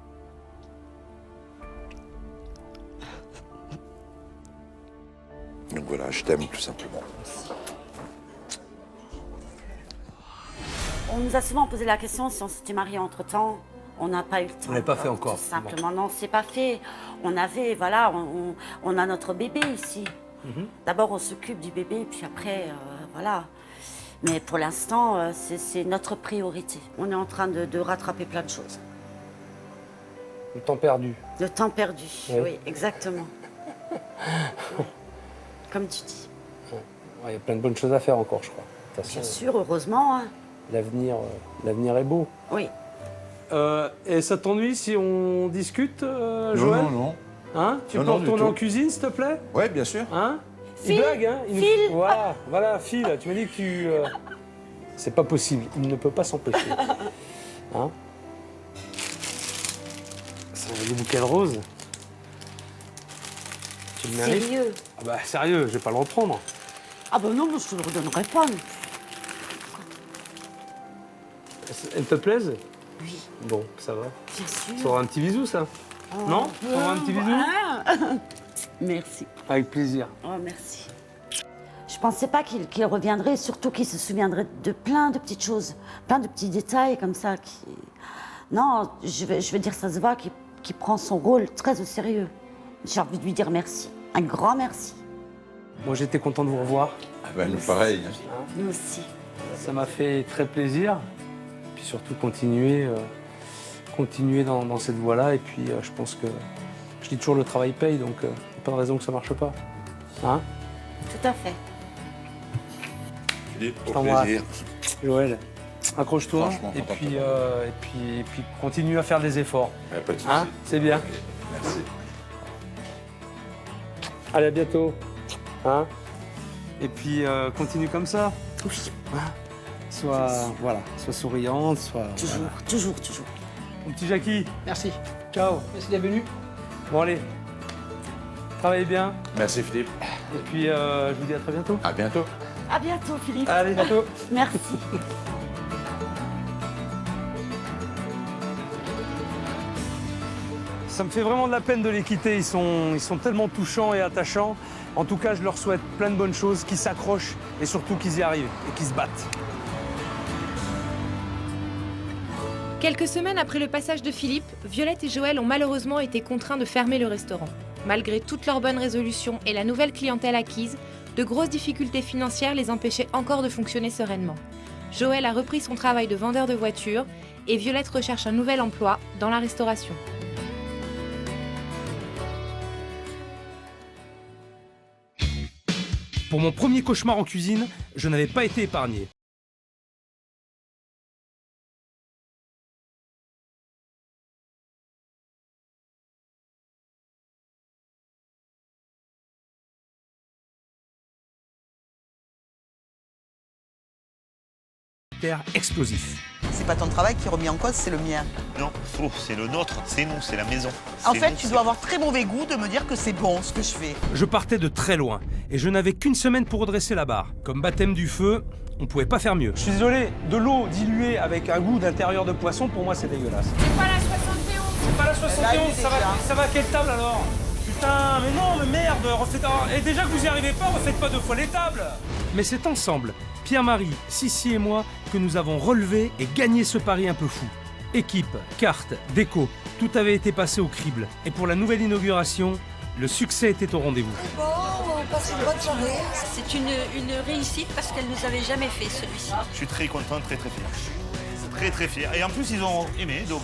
Donc voilà, je t'aime tout simplement. On nous a souvent posé la question si on s'était mariés entre-temps. On n'a pas eu le temps. On l'a pas fait encore. Tout simplement, non, c'est pas fait. On avait, voilà, on a notre bébé ici. D'abord, on s'occupe du bébé, puis après, voilà. Mais pour l'instant, c'est notre priorité. On est en train de rattraper plein de choses. Le temps perdu. Le temps perdu, Ouais. oui, exactement. Comme tu dis. Il y a plein de bonnes choses à faire encore, je crois. De toute façon, Bien sûr, heureusement. Hein. l'avenir est beau. Oui. Et ça t'ennuie si on discute, Joël? Non. Hein? Tu Non, peux non, du retourner tout. en cuisine, s'il te plaît? Ouais, bien sûr. Hein? Phil, Il blague, hein? Phil. Voilà, Phil, tu m'as dit que tu... C'est pas possible, il ne peut pas s'empêcher. Hein? C'est des bouquets de roses. Tu le mérites? Sérieux? Ah bah sérieux, je vais pas le reprendre. Ah ben non, mais je te le redonnerai pas. Elles te plaisent? Oui, Bon, ça va. bien sûr. Ça aura un petit bisou, ça? Non? Ça aura un petit bisou? Merci. Avec plaisir. Oh, merci. Je pensais pas qu'il reviendrait, surtout qu'il se souviendrait de plein de petites choses, plein de petits détails comme ça. Non, je veux dire, ça se voit qu'il prend son rôle très au sérieux. J'ai envie de lui dire merci, un grand merci. Moi, j'étais content de vous revoir. Ah ben, nous, pareil. Nous aussi. Ça m'a fait très plaisir. Puis surtout, continuer dans cette voie-là. Et puis, je pense que, je dis toujours, le travail paye, donc il n'y a pas de raison que ça ne marche pas. Hein? Tout à fait. Philippe, Je au t'embrasse. plaisir. Joël, accroche-toi. Franchement, Et content puis, de et puis, continue à faire des efforts. Ouais, pas de souci. Hein? C'est bien. Merci. Allez, à bientôt. Hein? Et puis, continue comme ça. Oui, Sois souriante, toujours. Mon petit Jackie, Merci. ciao. Merci d'être venu. Bon, allez. Travaillez bien. Merci, Philippe. Et puis, je vous dis à très bientôt. À bientôt. À bientôt, Philippe. Allez, à bientôt. Merci. Ça me fait vraiment de la peine de les quitter. Ils sont tellement touchants et attachants. En tout cas, je leur souhaite plein de bonnes choses, qu'ils s'accrochent et surtout qu'ils y arrivent et qu'ils se battent. Quelques semaines après le passage de Philippe, Violette et Joël ont malheureusement été contraints de fermer le restaurant. Malgré toutes leurs bonnes résolutions et la nouvelle clientèle acquise, de grosses difficultés financières les empêchaient encore de fonctionner sereinement. Joël a repris son travail de vendeur de voitures et Violette recherche un nouvel emploi dans la restauration. Pour mon premier cauchemar en cuisine, je n'avais pas été épargné. Explosif. C'est pas ton travail qui est remis en cause, c'est le mien. Non, faux, c'est le nôtre, c'est nous, c'est la maison. En C'est fait, nous, tu c'est- dois avoir très mauvais goût de me dire que c'est bon ce que je fais. Je partais de très loin et je n'avais qu'une semaine pour redresser la barre. Comme baptême du feu, on pouvait pas faire mieux. Je suis désolé, de l'eau diluée avec un goût d'intérieur de poisson, pour moi, c'est dégueulasse. C'est pas la 71. C'est pas la Là, 71, il est ça déjà. va à quelle table alors? Putain, mais non, mais merde, refaites... Et déjà que vous y arrivez pas, refaites pas deux fois les tables. Mais c'est ensemble, Pierre-Marie, Sissi et moi, que nous avons relevé et gagné ce pari un peu fou. Équipe, carte, déco, tout avait été passé au crible. Et pour la nouvelle inauguration, le succès était au rendez-vous. Bon, on passe une bonne soirée. C'est une réussite parce qu'elle nous avait jamais fait celui-ci. Je suis très content, très très fier. Très très fier. Et en plus, ils ont aimé, donc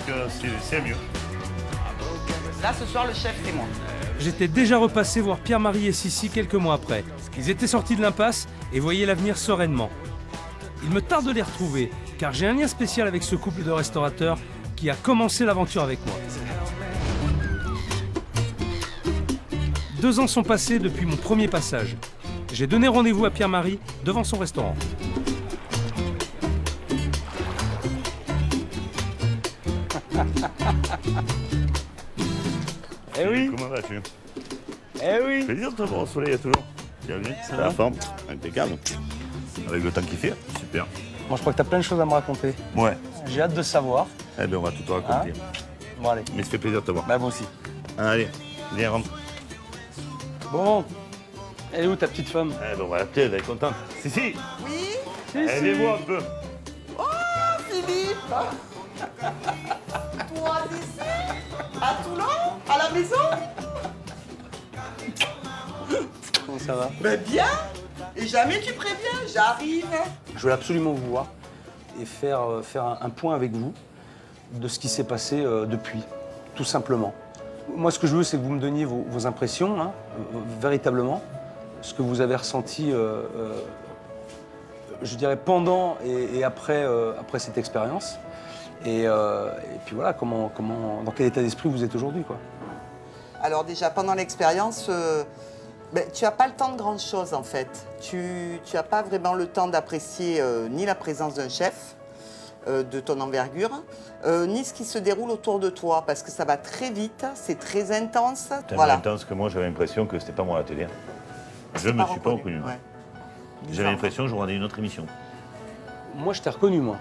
c'est mieux. Là, ce soir, le chef, c'est moi. J'étais déjà repassé voir Pierre-Marie et Sissi quelques mois après. Ils étaient sortis de l'impasse et voyaient l'avenir sereinement. Il me tarde de les retrouver, car j'ai un lien spécial avec ce couple de restaurateurs qui a commencé l'aventure avec moi. 2 ans sont passés depuis mon premier passage. J'ai donné rendez-vous à Pierre-Marie devant son restaurant. Eh oui. Comment vas-tu? Eh oui. Plaisir de te voir au soleil toujours. Bienvenue. Ça La va forme, impeccable. Avec le temps qu'il fait, super. Moi, je crois que t'as plein de choses à me raconter. Ouais. J'ai hâte de savoir. Eh bien, on va tout te raconter. Bon, allez. Mais ça fait plaisir de te voir. Bah, moi aussi. Allez, viens, rentre. Bon. Elle est où ta petite femme? Eh ben, on va l'appeler, elle va être contente. Si, si. Oui. Eh, viens-moi un peu. Oh, Philippe. Toi, ici, à Toulon, à la maison. Comment ça va? Mais bien. Et jamais tu préviens, j'arrive. Je voulais absolument vous voir et faire un point avec vous de ce qui s'est passé depuis. tout simplement. Moi, ce que je veux, c'est que vous me donniez vos impressions, hein, véritablement, ce que vous avez ressenti, je dirais, pendant et après cette expérience. Et puis voilà, dans quel état d'esprit vous êtes aujourd'hui, quoi. Alors déjà, pendant l'expérience, tu n'as pas le temps de grandes choses, en fait. Tu n'as pas vraiment le temps d'apprécier ni la présence d'un chef de ton envergure, ni ce qui se déroule autour de toi, parce que ça va très vite, c'est très intense. Tellement intense que moi, j'avais l'impression que c'était pas moi à la télé. Je me suis pas reconnu. Ouais. J'avais l'impression que je regardais une autre émission. Moi, je t'ai reconnu, moi.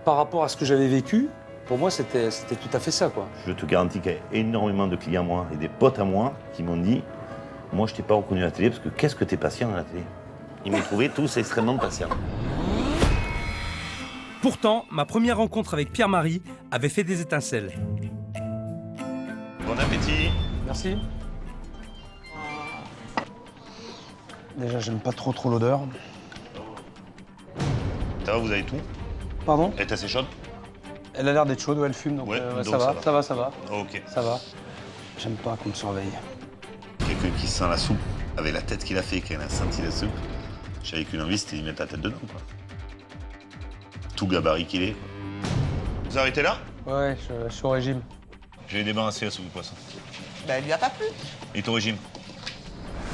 Par rapport à ce que j'avais vécu, pour moi, c'était tout à fait ça, quoi. Je te garantis qu'il y a énormément de clients à moi et des potes à moi qui m'ont dit « Moi, je t'ai pas reconnu à la télé parce que qu'est-ce que t'es patient à la télé ?» Ils m'ont trouvé tous extrêmement patients. Pourtant, ma première rencontre avec Pierre-Marie avait fait des étincelles. Bon appétit. Merci. Déjà, j'aime pas trop l'odeur. Ça va, vous avez tout? Pardon? Elle est assez chaude? Elle a l'air d'être chaude, elle fume, donc, donc ça va. Ok. Ça va. J'aime pas qu'on me surveille. Quelqu'un qui sent la soupe, avec la tête qu'il a fait, quand il a senti la soupe, j'avais qu'une envie, c'était d'y mettre la tête dedans, quoi. Tout gabarit qu'il est, quoi. Vous arrêtez là? Ouais, je suis au régime. Je vais débarrasser la soupe de poisson. Elle lui a pas plu. Et ton régime?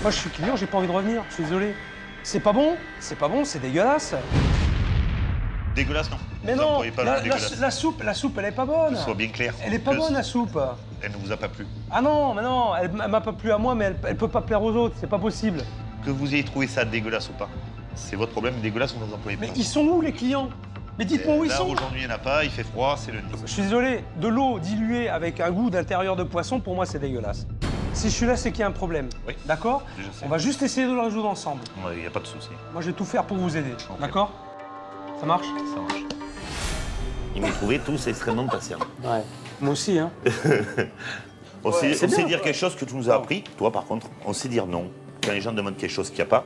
Moi, je suis client, j'ai pas envie de revenir, je suis désolé. C'est pas bon, c'est dégueulasse. Dégueulasse, non? Mais vous non, pas la soupe, elle est pas bonne. Que ce soit bien clair. Elle est pas bonne, la soupe. Elle ne vous a pas plu. Ah non, mais non, elle m'a pas plu à moi, mais elle peut pas plaire aux autres, c'est pas possible. Que vous ayez trouvé ça dégueulasse ou pas, c'est votre problème, dégueulasse ou vous employez pas. Mais ils sont où, les clients? Mais dites-moi où ils sont. Aujourd'hui, il n'y en a pas, il fait froid, c'est le nid. Je suis désolé, de l'eau diluée avec un goût d'intérieur de poisson, pour moi, c'est dégueulasse. Si je suis là, c'est qu'il y a un problème. Oui. D'accord? On va juste essayer de le résoudre ensemble. Il n'y a pas de souci. Moi, je vais tout faire pour vous aider. Okay. D'accord? Ça marche? Ça marche. Ils m'ont trouvé tous extrêmement patients. Ouais. Moi aussi, hein. On sait dire quelque chose que tu nous as appris. Toi, par contre, on sait dire non. Quand les gens demandent quelque chose qu'il n'y a pas,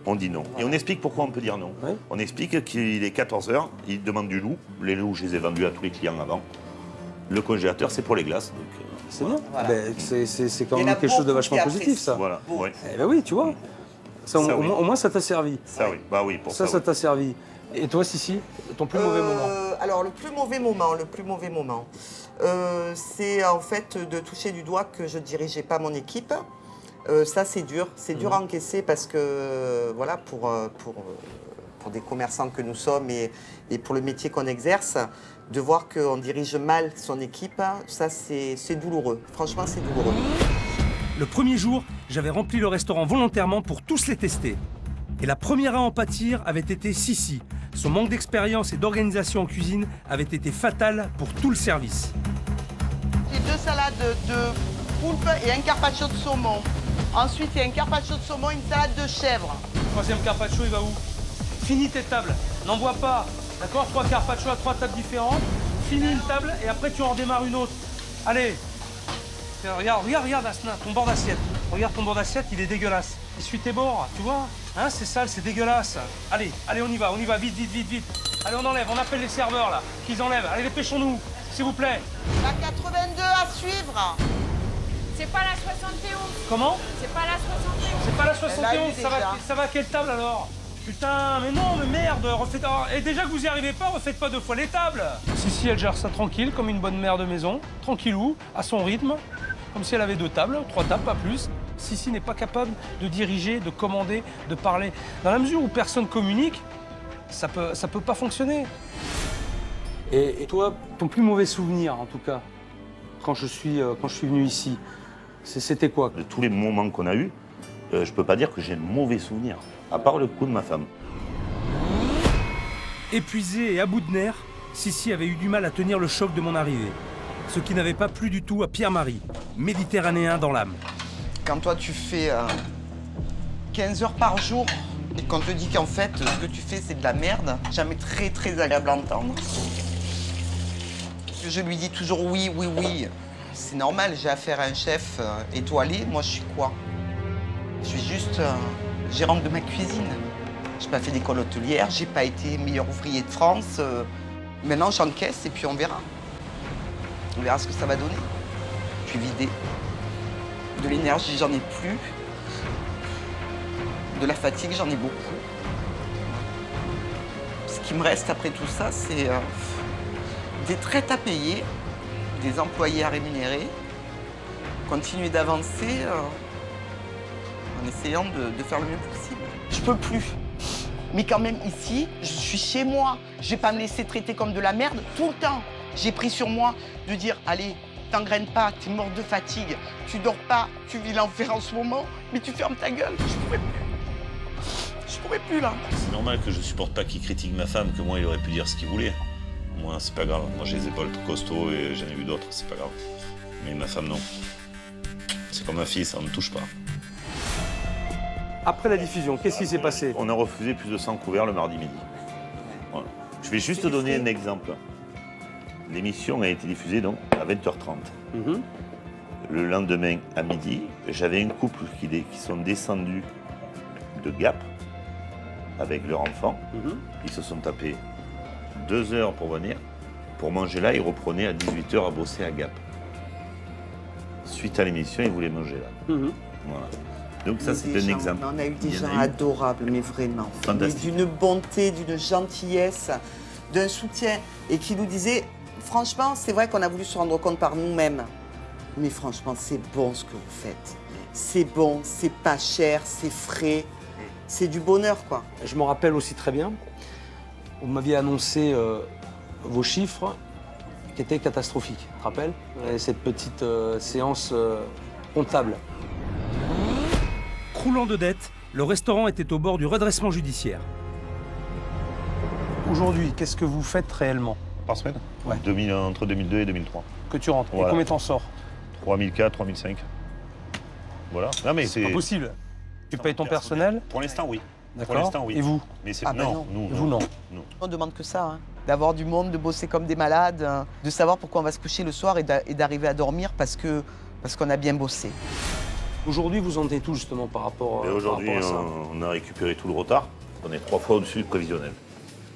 on dit non. Et on explique pourquoi on peut dire non. Ouais. On explique qu'il est 14h, ils demandent du loup. Les loups, je les ai vendus à tous les clients avant. Le congélateur, c'est pour les glaces. C'est bien. Voilà. Ben, c'est quand même quelque chose de vachement positif, ça. Voilà. Ouais. Eh ben oui, tu vois. Ça, au moins, ça t'a servi. Ça, oui. Bah oui, pour ça. Ça t'a servi. Et toi, Sissi, ton plus mauvais moment? Alors, le plus mauvais moment, c'est en fait de toucher du doigt que je ne dirigeais pas mon équipe. Ça, c'est dur. C'est dur à encaisser parce que, voilà, pour des commerçants que nous sommes et pour le métier qu'on exerce, de voir qu'on dirige mal son équipe, ça, c'est douloureux. Franchement, c'est douloureux. Le premier jour, j'avais rempli le restaurant volontairement pour tous les tester. Et la première à en pâtir avait été Sissi. Son manque d'expérience et d'organisation en cuisine avait été fatal pour tout le service. J'ai 2 salades de poulpe et un carpaccio de saumon. Ensuite, il y a un carpaccio de saumon et une salade de chèvre. Troisième carpaccio, il va où? Finis tes tables, n'envoie pas. D'accord? 3 carpaccio à 3 tables différentes. Finis une table et après tu en redémarres une autre. Allez. Regarde, Asna, ton bord d'assiette. Regarde ton bord d'assiette, il est dégueulasse. Essuie tes bords, tu vois? Hein, c'est sale, c'est dégueulasse. Allez, on y va, vite. Allez, on enlève, on appelle les serveurs, là, qu'ils enlèvent. Allez, dépêchons-nous, s'il vous plaît. La 82 à suivre. C'est pas la 71. Comment? C'est pas la 71. C'est pas la 71, ça va à quelle table, alors? Putain, mais non, mais merde, refaites... Et déjà que vous y arrivez pas, refaites pas 2 fois les tables. Sissi, elle gère ça tranquille, comme une bonne mère de maison, tranquillou, à son rythme, comme si elle avait 2 tables, 3 tables, pas plus. Sissi n'est pas capable de diriger, de commander, de parler. Dans la mesure où personne communique, ça peut pas fonctionner. Et toi, ton plus mauvais souvenir, en tout cas, quand je suis venu ici, c'était quoi? De tous les moments qu'on a eus, je peux pas dire que j'ai de mauvais souvenirs, à part le coup de ma femme. Épuisé et à bout de nerfs, Sissi avait eu du mal à tenir le choc de mon arrivée. Ce qui n'avait pas plu du tout à Pierre-Marie, méditerranéen dans l'âme. Quand toi tu fais 15 heures par jour et qu'on te dit qu'en fait ce que tu fais c'est de la merde, jamais très agréable à entendre. Je lui dis toujours oui. C'est normal, j'ai affaire à un chef étoilé, moi je suis quoi? Je suis juste gérante de ma cuisine. J'ai pas fait d'école hôtelière, j'ai pas été meilleur ouvrier de France. Maintenant j'encaisse et puis on verra. On verra ce que ça va donner. Je suis vidée. De l'énergie, j'en ai plus. De la fatigue, j'en ai beaucoup. Ce qui me reste après tout ça, c'est des traites à payer, des employés à rémunérer, continuer d'avancer en essayant de faire le mieux possible. Je peux plus. Mais quand même, ici, je suis chez moi. Je vais pas me laisser traiter comme de la merde tout le temps. J'ai pris sur moi de dire, allez, t'engraines pas, t'es morte de fatigue, tu dors pas, tu vis l'enfer en ce moment, mais tu fermes ta gueule. Je pourrais plus. Je pourrais plus, là. C'est normal que je supporte pas qu'il critique ma femme, que moi, il aurait pu dire ce qu'il voulait. Moi, c'est pas grave. Moi, j'ai les épaules costauds et j'en ai vu d'autres, c'est pas grave. Mais ma femme, non. C'est comme ma fille, ça ne me touche pas. Après la diffusion, qu'est-ce qui s'est passé? On a refusé plus de 100 couverts le mardi midi. Voilà. Je vais juste te donner un exemple. L'émission a été diffusée donc à 20h30. Le lendemain à midi, j'avais un couple qui sont descendus de Gap avec leur enfant. Ils se sont tapés 2 heures pour venir. Pour manger là, ils reprenaient à 18h à bosser à Gap. Suite à l'émission, ils voulaient manger là. Voilà. Donc ça, c'est un exemple. On a eu des gens adorables, mais vraiment. Fantastique. D'une bonté, d'une gentillesse, d'un soutien. Et qui nous disaient, franchement, c'est vrai qu'on a voulu se rendre compte par nous-mêmes. Mais franchement, c'est bon ce que vous faites. C'est bon, c'est pas cher, c'est frais. C'est du bonheur, quoi. Je me rappelle aussi très bien, vous m'aviez annoncé vos chiffres qui étaient catastrophiques. Tu te rappelles? Cette petite séance comptable. Croulant de dettes, le restaurant était au bord du redressement judiciaire. Aujourd'hui, qu'est-ce que vous faites réellement? Par semaine? Ouais. Entre 2002 et 2003. Que tu rentres. Voilà. Et combien t'en sors? 3004, 3005. Voilà. Non, mais c'est pas possible. Tu payes ton personnel? Pour l'instant, oui. D'accord. Pour l'instant, oui. Et vous? Mais c'est non. Nous, vous, non. On demande que ça, hein. D'avoir du monde, de bosser comme des malades, hein, de savoir pourquoi on va se coucher le soir et d'arriver à dormir parce qu'on a bien bossé. Aujourd'hui, vous en êtes où justement par rapport, aujourd'hui, à ça? on a récupéré tout le retard. On est 3 fois au-dessus du prévisionnel.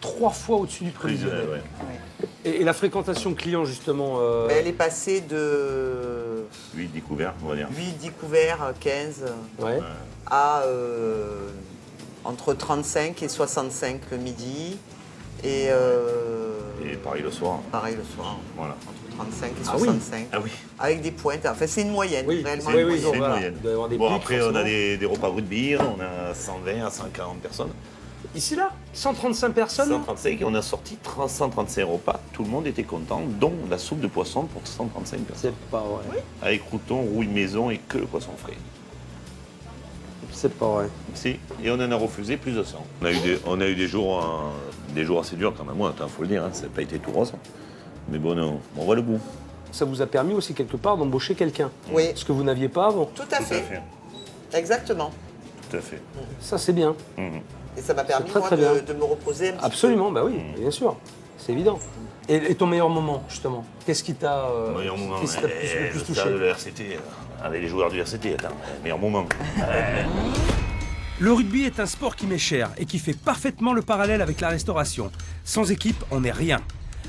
3 fois au-dessus du prévisionnel. Ouais. Et la fréquentation client, justement Elle est passée de 8-10 couverts, on va dire. 8-10 couverts, 15, à entre 35 et 65 le midi. Et pareil le soir. Pareil le soir. Voilà. Entre 35 et 65. Ah oui. Avec des pointes. Enfin, c'est une moyenne, réellement. C'est une moyenne. Des Bon, pics, après, forcément. on a des repas route bière, on a 120 à 140 personnes. Ici, là 135 personnes 135, et on a sorti 135 repas. Tout le monde était content, dont la soupe de poisson pour 135 personnes. C'est pas vrai. Oui. Avec crouton, rouille maison et que le poisson frais. C'est pas vrai. Si, et on en a refusé plus de 100. On a eu des jours assez durs quand même, il faut le dire, hein. Ça n'a pas été tout rose. Mais bon, on voit le bout. Ça vous a permis aussi quelque part d'embaucher quelqu'un. Oui. Ce que vous n'aviez pas avant. Tout à fait. Exactement. Tout à fait. Ça, c'est bien. Et ça m'a permis, très, moi, très bien. de me reposer un petit Absolument, bah oui, bien sûr. C'est évident. Et ton meilleur moment, justement? Qu'est-ce qui t'a Mon meilleur moment, qu'est-ce qui t'a le plus le touché? stade de la RCT, avec les joueurs du RCT, meilleur moment. Le rugby est un sport qui m'est cher et qui fait parfaitement le parallèle avec la restauration. Sans équipe, on n'est rien.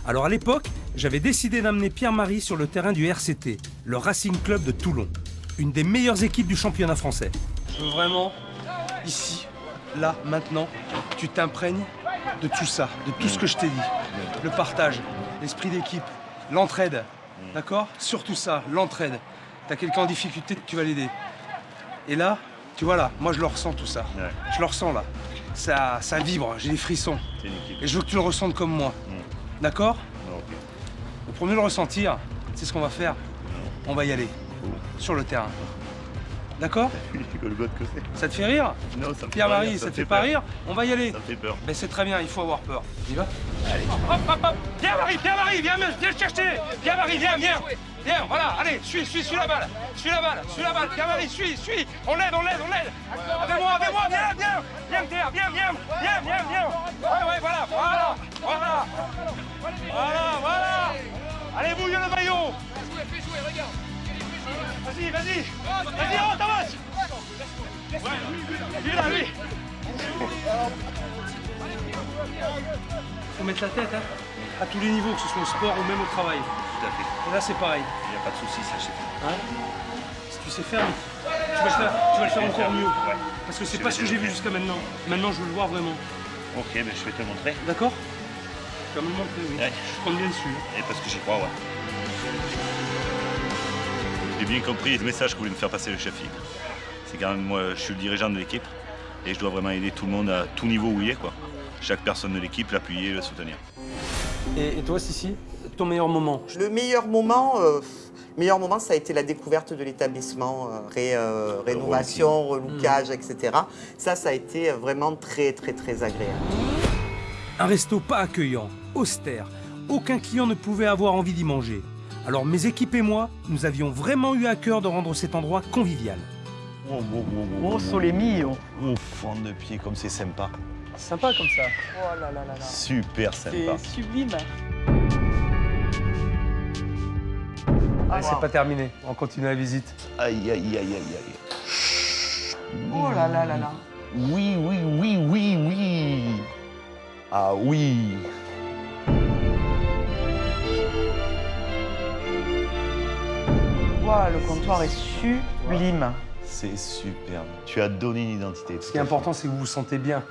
Alors à l'époque, j'avais décidé d'amener Pierre-Marie sur le terrain du RCT, le Racing Club de Toulon, une des meilleures équipes du championnat français. Je veux vraiment, ici, là, maintenant, tu t'imprègnes de tout ça, de tout ce que je t'ai dit. Le partage, l'esprit d'équipe, l'entraide, d'accord? Surtout ça, l'entraide. T'as quelqu'un en difficulté, tu vas l'aider. Et là, tu vois là, moi je le ressens tout ça. Ouais. Je le ressens là. Ça vibre, j'ai des frissons. C'est une équipe. Et je veux que tu le ressentes comme moi. D'accord? Ok. Pour mieux le ressentir, c'est ce qu'on va faire. On va y aller. Sur le terrain. D'accord? Ça te fait rire? Non, ça me fait Pierre-Marie, rire, ça te fait pas rire? On va y aller. Ça me fait peur. Mais c'est très bien, il faut avoir peur. On y va? Allez. Hop, hop, hop! Pierre-Marie, viens le chercher! Pierre-Marie, viens! Viens, voilà, allez, suis la balle! Suis la balle! Pierre-Marie, suis! On l'aide! Avec moi, viens, Pierre, viens! Ouais, voilà! Allez, bouille le maillot! Vas-y, oh, t'avances! Lui! Faut mettre la tête, hein, à tous les niveaux, que ce soit au sport ou même au travail. Tout à fait. Et là, c'est pareil. Il n'y a pas de souci, ça, chef. Hein? Si tu sais faire, tu vas le faire encore mieux. Ouais. Parce que c'est pas ce que j'ai vu jusqu'à maintenant. Maintenant, je veux le voir vraiment. Ok, ben je vais te le montrer. D'accord? Tu vas me le montrer, oui. Ouais. Je compte bien dessus. Et parce que j'y crois, ouais. J'ai bien compris le message que voulait me faire passer le chef Philippe. C'est quand même, moi, je suis le dirigeant de l'équipe et je dois vraiment aider tout le monde à tout niveau où il est, quoi. Chaque personne de l'équipe, l'appuyer, le soutenir. Et toi, Sissi, ton meilleur moment? Le meilleur moment, ça a été la découverte de l'établissement, rénovation, relookage, etc. Ça a été vraiment très, très, très agréable. Un resto pas accueillant, austère. Aucun client ne pouvait avoir envie d'y manger. Alors mes équipes et moi, nous avions vraiment eu à cœur de rendre cet endroit convivial. Oh, sole mio. Oh, fond de pied, comme c'est sympa. Sympa comme ça. Oh là là là là. Super sympa. C'est sublime. Allez, c'est pas terminé. On continue la visite. Aïe, aïe, aïe, aïe, aïe. Oh là là là là. Oui, oui, oui, oui, oui. Ah oui. Wow, le comptoir est sublime. C'est superbe. Tu as donné une identité. Ce qui est important, c'est que vous vous sentez bien.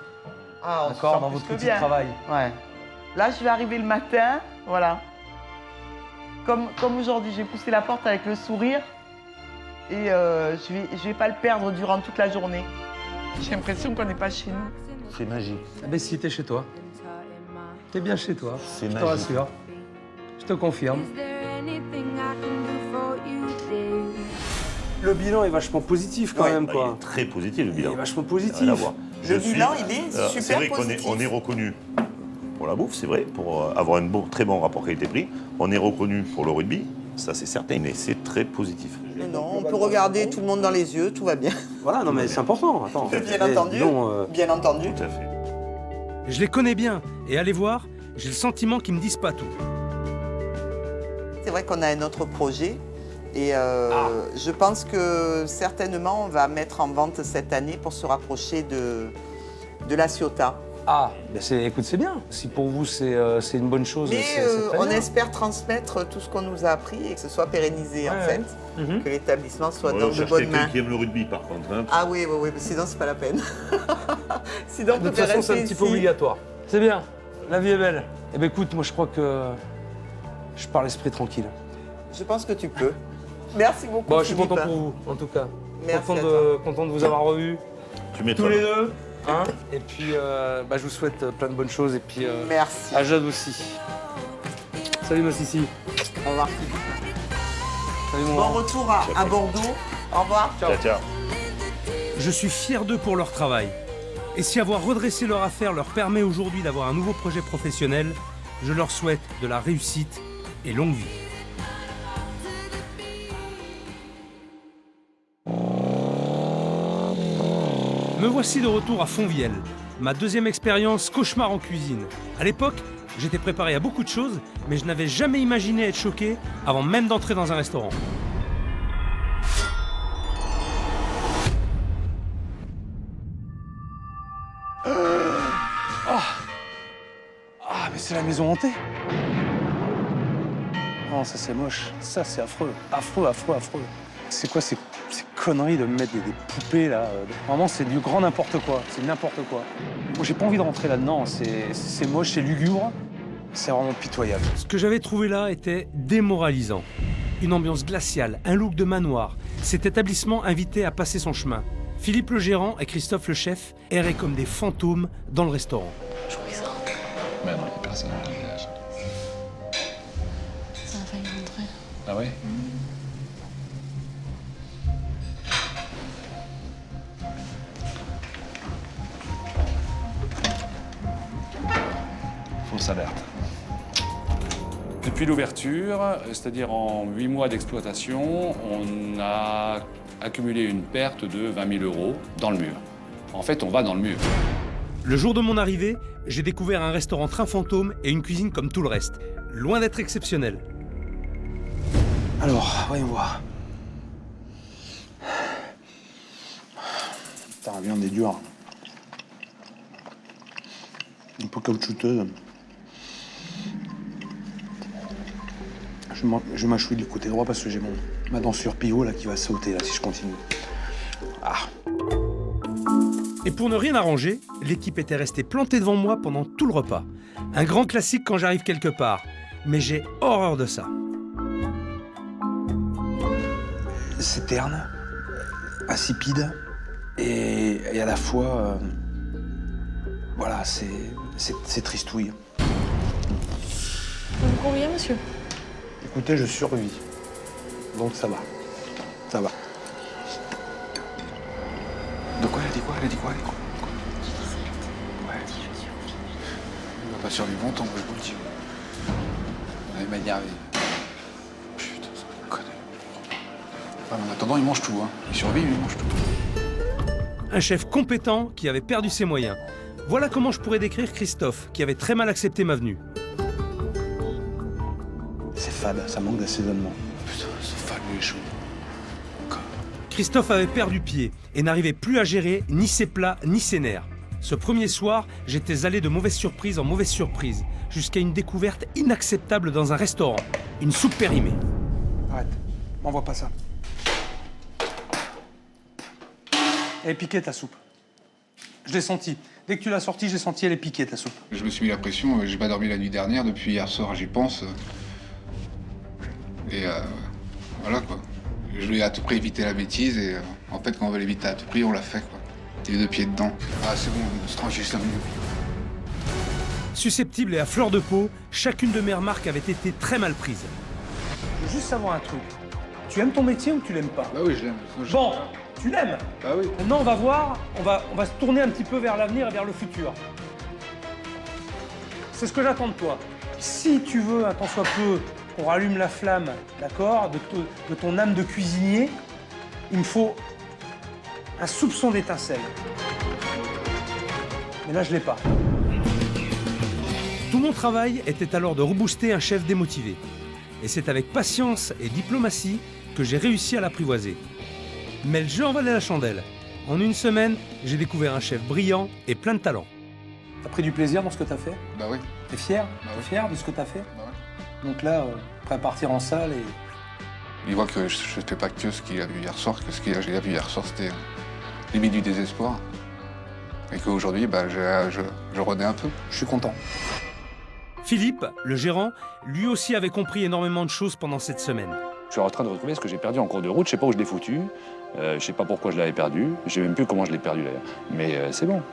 Ah, on se D'accord, sent dans plus votre que outil bien. de travail. Ouais. Là, je vais arriver le matin, voilà. Comme aujourd'hui, j'ai poussé la porte avec le sourire et je vais pas le perdre durant toute la journée. J'ai l'impression qu'on n'est pas chez nous. C'est magique. Ah ben si, t'es chez toi. T'es bien chez toi. C'est Je te magique. rassure. Je te confirme. Le bilan est vachement positif quand même, Bah, quoi. il est très positif, le bilan. Il est vachement positif. Rien à voir. Le bilan, il est super C'est vrai qu'on positif. on est reconnu pour la bouffe, c'est vrai, pour avoir un très bon rapport qualité-prix. On est reconnu pour le rugby, ça c'est certain, mais c'est très positif. Non, on peut regarder tout le monde dans les yeux, tout va bien. Voilà, non mais c'est important. Attends. Bien entendu. Bien entendu. Tout à fait. Je les connais bien, et allez voir, j'ai le sentiment qu'ils me disent pas tout. C'est vrai qu'on a un autre projet et je pense que certainement on va mettre en vente cette année pour se rapprocher de la Ciotat. Ah, ben écoute, c'est bien. Si pour vous c'est une bonne chose, Mais c'est très on bien. espère transmettre tout ce qu'on nous a appris et que ce soit pérennisé en fait, que l'établissement soit Ouais, dans on de cherche bonnes quelqu'un mains. qui aime le rugby par contre. Hein. Ah oui, mais sinon c'est pas la peine. Sinon on De peut toute façon, c'est un rester petit peu ici. obligatoire. C'est bien. La vie est belle. Eh ben écoute, moi je crois que je pars l'esprit tranquille. Je pense que tu peux. Merci beaucoup. Bon, je suis Philippe. content pour vous, en tout cas. Merci Content à toi. content de vous avoir revus. Tu m'étonnes. Tous les deux. Hein, et puis, je vous souhaite plein de bonnes choses. Et puis, merci. À Jade aussi. Salut, ma Sissi. Au revoir. Salut, mon Bon Laurent. retour à Bordeaux. Au revoir. Ciao, ciao. Je suis fier d'eux pour leur travail. Et si avoir redressé leur affaire leur permet aujourd'hui d'avoir un nouveau projet professionnel, je leur souhaite de la réussite et longue vie. Me voici de retour à Fontvieille, ma deuxième expérience cauchemar en cuisine. À l'époque, j'étais préparé à beaucoup de choses, mais je n'avais jamais imaginé être choqué avant même d'entrer dans un restaurant. Ah, mais c'est la maison hantée. Oh, ça c'est moche. Ça c'est affreux. Affreux, affreux, affreux. C'est quoi ces conneries de me mettre des poupées là? Vraiment, c'est du grand n'importe quoi. C'est n'importe quoi. Moi, j'ai pas envie de rentrer là-dedans. C'est moche, c'est lugubre. C'est vraiment pitoyable. Ce que j'avais trouvé là était démoralisant. Une ambiance glaciale, un look de manoir. Cet établissement invitait à passer son chemin. Philippe le gérant et Christophe le chef erraient comme des fantômes dans le restaurant. Ben non, il n'y a personne dans le village. Ça a failli rentrer. Ah ouais? Fausse alerte. Depuis l'ouverture, c'est-à-dire en 8 mois d'exploitation, on a accumulé une perte de 20 000 € dans le mur. En fait, on va dans le mur. Le jour de mon arrivée, j'ai découvert un restaurant train fantôme et une cuisine comme tout le reste. Loin d'être exceptionnel. Alors, voyons voir. Putain, la viande est dure. Un peu caoutchouteuse. Je je mâchouille du côté droit parce que j'ai ma dent sur pivot là qui va sauter là si je continue. Ah. Et pour ne rien arranger, l'équipe était restée plantée devant moi pendant tout le repas. Un grand classique quand j'arrive quelque part. Mais j'ai horreur de ça. C'est terne, insipide et à la fois, voilà, c'est tristouille. Vous convient, monsieur? Écoutez, je survis, donc ça va, ça va. De quoi? Elle a dit quoi? Ouais. Il va pas survivre longtemps, je vous le dis. Il m'a énervé. Putain, ça me connaît. Enfin, en attendant, il mange tout, hein. Il survit, mais il mange tout. Un chef compétent qui avait perdu ses moyens. Voilà comment je pourrais décrire Christophe, qui avait très mal accepté ma venue. C'est fade, ça manque d'assaisonnement. Putain, c'est fade, lui, chaud. Christophe avait perdu pied et n'arrivait plus à gérer ni ses plats ni ses nerfs. Ce premier soir, j'étais allé de mauvaise surprise en mauvaise surprise, jusqu'à une découverte inacceptable dans un restaurant, une soupe périmée. Arrête, m'envoie pas ça. Elle est piquée ta soupe. Je l'ai senti. Dès que tu l'as sortie, j'ai senti elle est piquée ta soupe. Je me suis mis la pression, j'ai pas dormi la nuit dernière, depuis hier soir j'y pense. Et voilà quoi. Je voulais à tout prix éviter la bêtise et en fait quand on veut l'éviter à tout prix, on l'a fait quoi. Les deux pieds dedans. Ah c'est bon, on se tranquille 5 minutes. Susceptible et à fleur de peau, chacune de mes remarques avait été très mal prise. Je veux juste savoir un truc. Tu aimes ton métier ou tu l'aimes pas? Bah oui, je l'aime. Bon, tu l'aimes? Bah oui. Maintenant, on va voir, on va se tourner un petit peu vers l'avenir et vers le futur. C'est ce que j'attends de toi. Si tu veux, un tant soit peu, qu'on rallume la flamme, d'accord, de ton âme de cuisinier, il me faut un soupçon d'étincelle. Mais là, je l'ai pas. Tout mon travail était alors de rebooster un chef démotivé. Et c'est avec patience et diplomatie que j'ai réussi à l'apprivoiser. Mais le jeu en valait la chandelle. En une semaine, j'ai découvert un chef brillant et plein de talent. T'as pris du plaisir dans ce que t'as fait? Bah oui. T'es fier? Bah oui. T'es fier de ce que t'as fait? Bah oui. Donc là, prêt à partir en salle et... Il voit que je ne fais pas que ce qu'il a vu hier soir, que ce qu'il a vu hier soir, c'était limite du désespoir. Et qu'aujourd'hui, bah, je renais un peu. Je suis content. Philippe, le gérant, lui aussi avait compris énormément de choses pendant cette semaine. Je suis en train de retrouver ce que j'ai perdu en cours de route. Je sais pas où je l'ai foutu. Je sais pas pourquoi je l'avais perdu. Je sais même plus comment je l'ai perdu d'ailleurs. Mais c'est bon.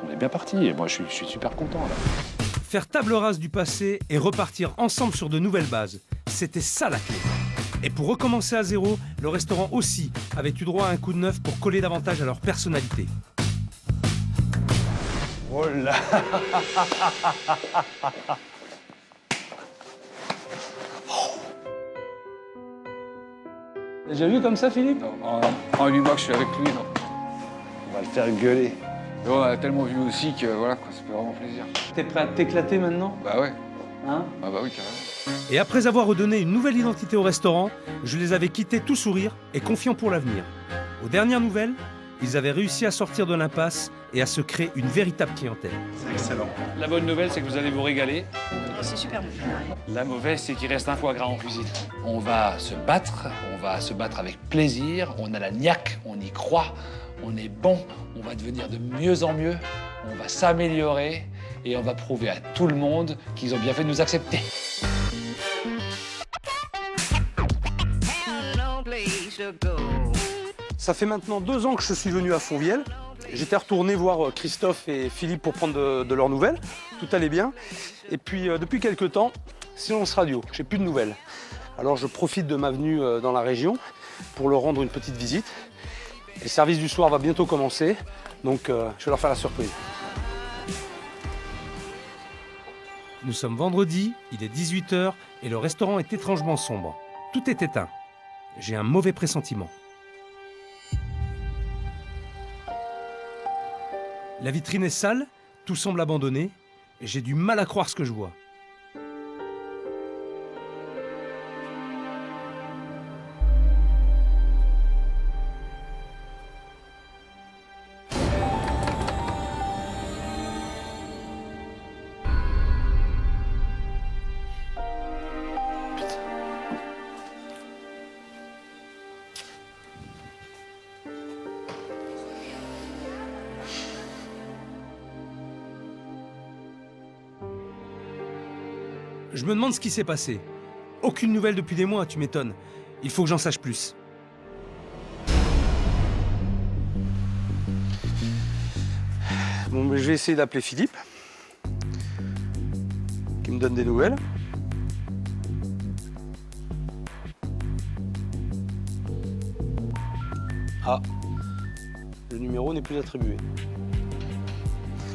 On est bien parti. Et moi, je suis super content là. Faire table rase du passé et repartir ensemble sur de nouvelles bases, c'était ça la clé. Et pour recommencer à zéro, le restaurant aussi avait eu droit à un coup de neuf pour coller davantage à leur personnalité. Oh là. T'as déjà vu comme ça, Philippe? Non, en 8 mois que je suis avec lui, non. On va le faire gueuler. Et on a tellement vu aussi que voilà, quoi, ça fait vraiment plaisir. T'es prêt à t'éclater maintenant? Bah ouais. Hein? Ah bah oui, carrément. Et après avoir redonné une nouvelle identité au restaurant, je les avais quittés tout sourire et confiants pour l'avenir. Aux dernières nouvelles, ils avaient réussi à sortir de l'impasse et à se créer une véritable clientèle. C'est excellent. La bonne nouvelle, c'est que vous allez vous régaler. C'est super bon. La mauvaise, c'est qu'il reste un foie gras en cuisine. On va se battre avec plaisir, on a la niaque, on y croit, on est bon, on va devenir de mieux en mieux, on va s'améliorer et on va prouver à tout le monde qu'ils ont bien fait de nous accepter. Ça fait maintenant 2 ans que je suis venu à Fontvieille. J'étais retourné voir Christophe et Philippe pour prendre de leurs nouvelles. Tout allait bien. Et puis, depuis quelques temps, silence radio, j'ai plus de nouvelles. Alors, je profite de ma venue dans la région pour leur rendre une petite visite. Et le service du soir va bientôt commencer, donc je vais leur faire la surprise. Nous sommes vendredi, il est 18h et le restaurant est étrangement sombre. Tout est éteint. J'ai un mauvais pressentiment. La vitrine est sale, tout semble abandonné, et j'ai du mal à croire ce que je vois. Je me demande ce qui s'est passé. Aucune nouvelle depuis des mois, tu m'étonnes. Il faut que j'en sache plus. Bon, mais je vais essayer d'appeler Philippe, qui me donne des nouvelles. Ah, le numéro n'est plus attribué.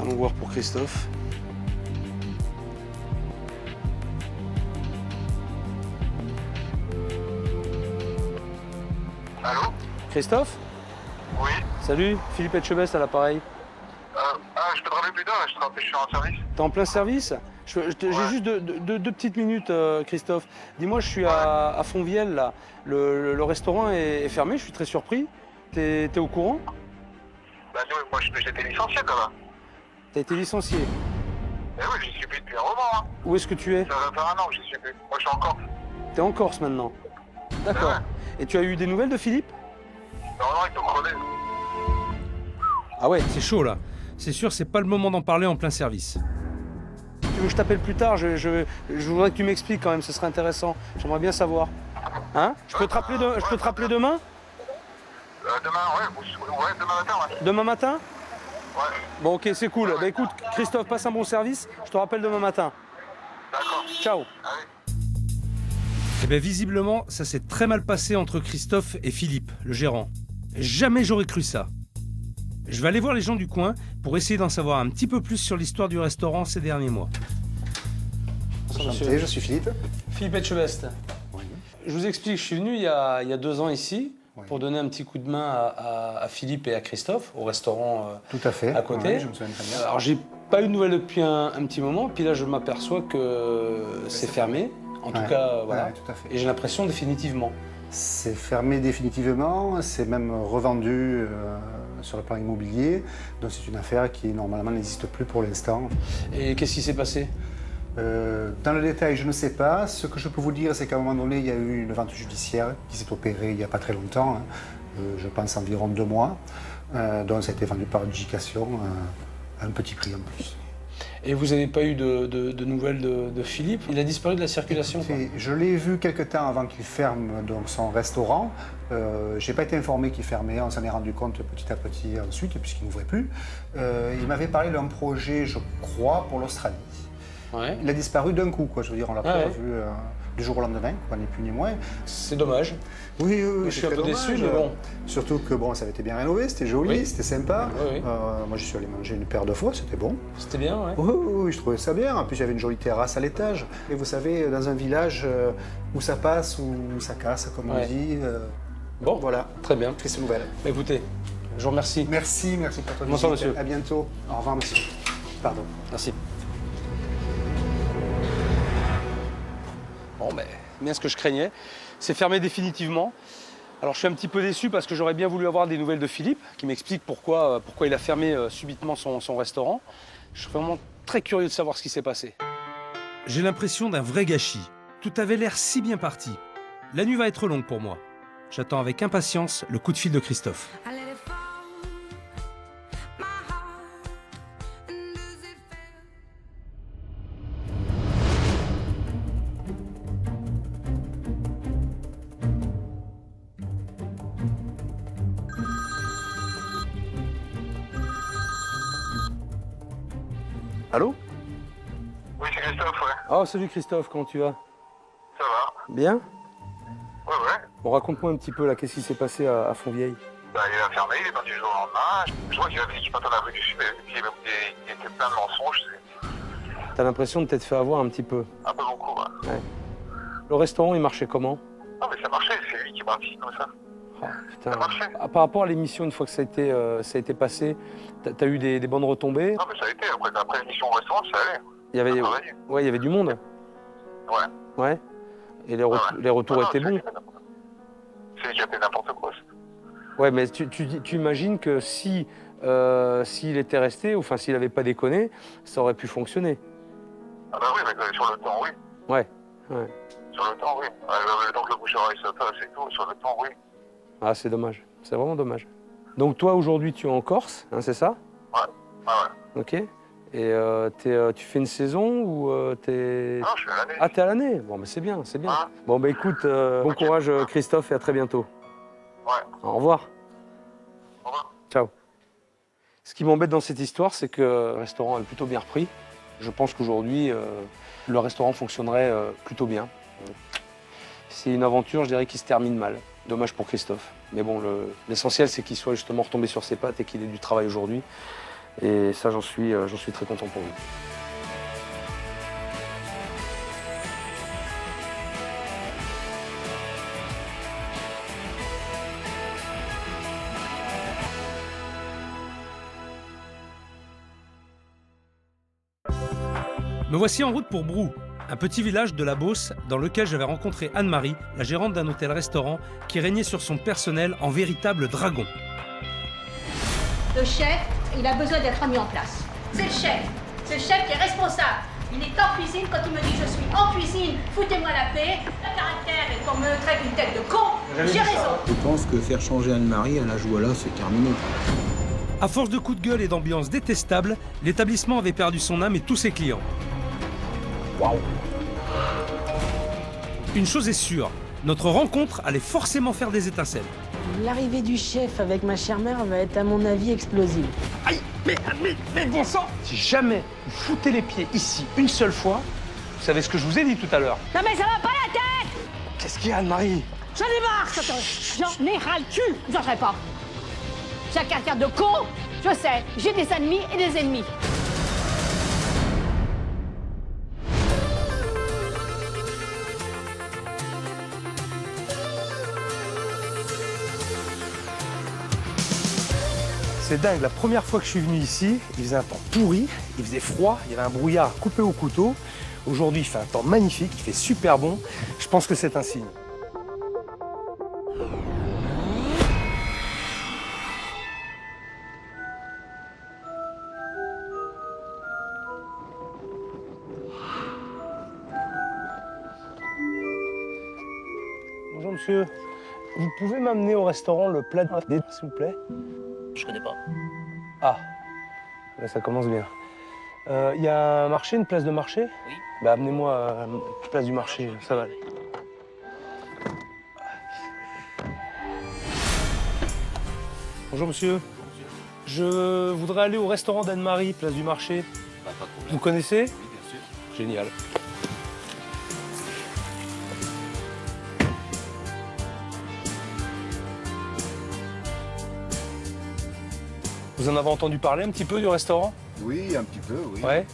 Allons voir pour Christophe. Allô? Christophe? Oui. Salut, Philippe Etchebest à l'appareil. Je peux te rappeler plus tard, je suis en service. T'es en plein service? J'ai juste deux petites minutes, Christophe. Dis-moi, je suis à Fontvieille, là. Le restaurant est fermé, je suis très surpris. T'es au courant? Bah non, moi j'étais licencié là-bas. T'as été licencié? Eh oui, j'y suis plus depuis un moment. Hein. Où est-ce que tu es? Ça va faire un an que j'y suis plus. Moi je suis en Corse. T'es en Corse maintenant? D'accord. Et tu as eu des nouvelles de Philippe? Non, ils t'ont crevé. Ah ouais, c'est chaud là. C'est sûr, c'est pas le moment d'en parler en plein service. Tu veux que je t'appelle plus tard? Je voudrais que tu m'expliques quand même, ce serait intéressant. J'aimerais bien savoir. Hein? Je peux te rappeler demain? Demain, ouais, demain matin, ouais. Demain matin? Ouais. Bon, ok, c'est cool. Bah écoute, Christophe, passe un bon service. Je te rappelle demain matin. D'accord. Ciao. Eh bien, visiblement, ça s'est très mal passé entre Christophe et Philippe, le gérant. Jamais j'aurais cru ça. Je vais aller voir les gens du coin pour essayer d'en savoir un petit peu plus sur l'histoire du restaurant ces derniers mois. Enchanté, je suis Philippe. Philippe Etchebest. Oui. Je vous explique, je suis venu il y a 2 ans ici pour donner un petit coup de main à Philippe et à Christophe au restaurant Tout à fait. à côté. Oui, je me souviens très bien. Alors, j'ai pas eu de nouvelles depuis un petit moment, puis là, je m'aperçois que c'est fermé. En tout cas, voilà. Ouais, tout à fait. Et j'ai l'impression définitivement. C'est fermé définitivement, c'est même revendu sur le plan immobilier. Donc c'est une affaire qui normalement n'existe plus pour l'instant. Et qu'est-ce qui s'est passé? Dans le détail, je ne sais pas. Ce que je peux vous dire, c'est qu'à un moment donné, il y a eu une vente judiciaire qui s'est opérée il n'y a pas très longtemps, hein. Je pense environ 2 mois. Donc ça a été vendu par adjudication à un petit prix en plus. Et vous n'avez pas eu de nouvelles de Philippe? Il a disparu de la circulation? Écoutez, je l'ai vu quelque temps avant qu'il ferme donc, son restaurant. Je n'ai pas été informé qu'il fermait, on s'en est rendu compte petit à petit ensuite, puisqu'il n'ouvrait plus. Il m'avait parlé d'un projet, je crois, pour l'Australie. Ouais. Il a disparu d'un coup, quoi. Je veux dire, on l'a pas vu du jour au lendemain, quoi, ni plus ni moins. C'est dommage. Oui, je suis un peu déçu, mais bon. Surtout que bon, ça avait été bien rénové, c'était joli, c'était sympa. Oui. Moi, je suis allé manger une paire de fois, c'était bon. C'était bien, ouais. Oui, je trouvais ça bien. En plus, il y avait une jolie terrasse à l'étage. Et vous savez, dans un village où ça passe, où ça casse, comme on dit. Bon, voilà. Très bien. Triste nouvelle. Écoutez, je vous remercie. Merci pour votre Bonsoir, visite. monsieur. À bientôt. Au revoir, monsieur. Pardon. Merci. Bon, ben, bien ce que je craignais. C'est fermé définitivement. Alors, je suis un petit peu déçu parce que j'aurais bien voulu avoir des nouvelles de Philippe, qui m'explique pourquoi il a fermé subitement son restaurant. Je suis vraiment très curieux de savoir ce qui s'est passé. J'ai l'impression d'un vrai gâchis. Tout avait l'air si bien parti. La nuit va être longue pour moi. J'attends avec impatience le coup de fil de Christophe. Allô? Oui, c'est Christophe, ouais. Oh, salut Christophe, comment tu vas? Ça va? Bien? Ouais. Bon, raconte-moi un petit peu, là, qu'est-ce qui s'est passé à Fontvieille? Bah, il a fermé, il est parti du jour au lendemain. Je vois qu'il avait dit qu'il partait dans la rue du Sud, mais il était plein de mensonges. T'as l'impression de t'être fait avoir un petit peu? Un peu beaucoup, ouais. Le restaurant, il marchait comment? Non, mais ça marchait, c'est lui qui est parti comme ça. Putain. Par rapport à l'émission, une fois que ça a été passé, t'as eu des bonnes retombées? Non, mais ça a été. Après l'émission au restaurant, ça allait. Il y avait du monde? Ouais. Ouais. Et les retours étaient bons? C'est qu'il a fait n'importe quoi. Ouais, mais tu imagines que s'il était resté, ou enfin s'il n'avait pas déconné, ça aurait pu fonctionner? Ah bah oui, mais sur le temps, oui. Ouais. Sur le temps, oui. Le temps que le bouche-oreille se passe et tout, sur le temps, oui. Ah, c'est dommage. C'est vraiment dommage. Donc toi, aujourd'hui, tu es en Corse, hein, c'est ça? Ouais. Ok. Et tu fais une saison ou t'es... Non, je suis à l'année. Ah, t'es à l'année? Bon, mais c'est bien, c'est bien. Bon, bah écoute, bon courage Christophe et à très bientôt. Ouais. Au revoir. Au revoir. Ciao. Ce qui m'embête dans cette histoire, c'est que le restaurant a plutôt bien repris. Je pense qu'aujourd'hui, le restaurant fonctionnerait plutôt bien. C'est une aventure, je dirais, qui se termine mal. Dommage pour Christophe. Mais bon, l'essentiel, c'est qu'il soit justement retombé sur ses pattes et qu'il ait du travail aujourd'hui. Et ça, j'en suis très content pour lui. Me voici en route pour Brou, un petit village de la Beauce dans lequel j'avais rencontré Anne-Marie, la gérante d'un hôtel-restaurant qui régnait sur son personnel en véritable dragon. Le chef, il a besoin d'être mis en place. C'est le chef qui est responsable. Il est en cuisine quand il me dit je suis en cuisine, foutez-moi la paix. Le caractère est qu'on me traite une tête de con, j'ai raison. Je pense que faire changer Anne-Marie à la Jouala, c'est terminé. À force de coups de gueule et d'ambiance détestable, l'établissement avait perdu son âme et tous ses clients. Waouh! Une chose est sûre, notre rencontre allait forcément faire des étincelles. L'arrivée du chef avec ma chère mère va être à mon avis explosive. Aïe, mais bon sang! Si jamais vous foutez les pieds ici une seule fois, vous savez ce que je vous ai dit tout à l'heure. Non mais ça va pas la tête! Qu'est-ce qu'il y a, Anne-Marie? J'en ai marre, j'en ai ras le cul, j'en serai pas. J'ai un caractère de con, je sais, j'ai des ennemis et des ennemis. C'est dingue, la première fois que je suis venu ici, il faisait un temps pourri, il faisait froid, il y avait un brouillard coupé au couteau. Aujourd'hui, il fait un temps magnifique, il fait super bon. Je pense que c'est un signe. Bonjour monsieur, vous pouvez m'amener au restaurant le plat de s'il vous plaît? Je connais pas. Ah, là, ça commence bien. Il y a un marché, une place de marché? Oui. Bah amenez-moi à la place du marché, ça va aller. Bonjour monsieur. Je voudrais aller au restaurant d'Anne-Marie, place du marché. Pas de problème. Vous connaissez? Oui, bien sûr. Génial. Vous en avez entendu parler un petit peu du restaurant? Oui, un petit peu, oui. Ouais.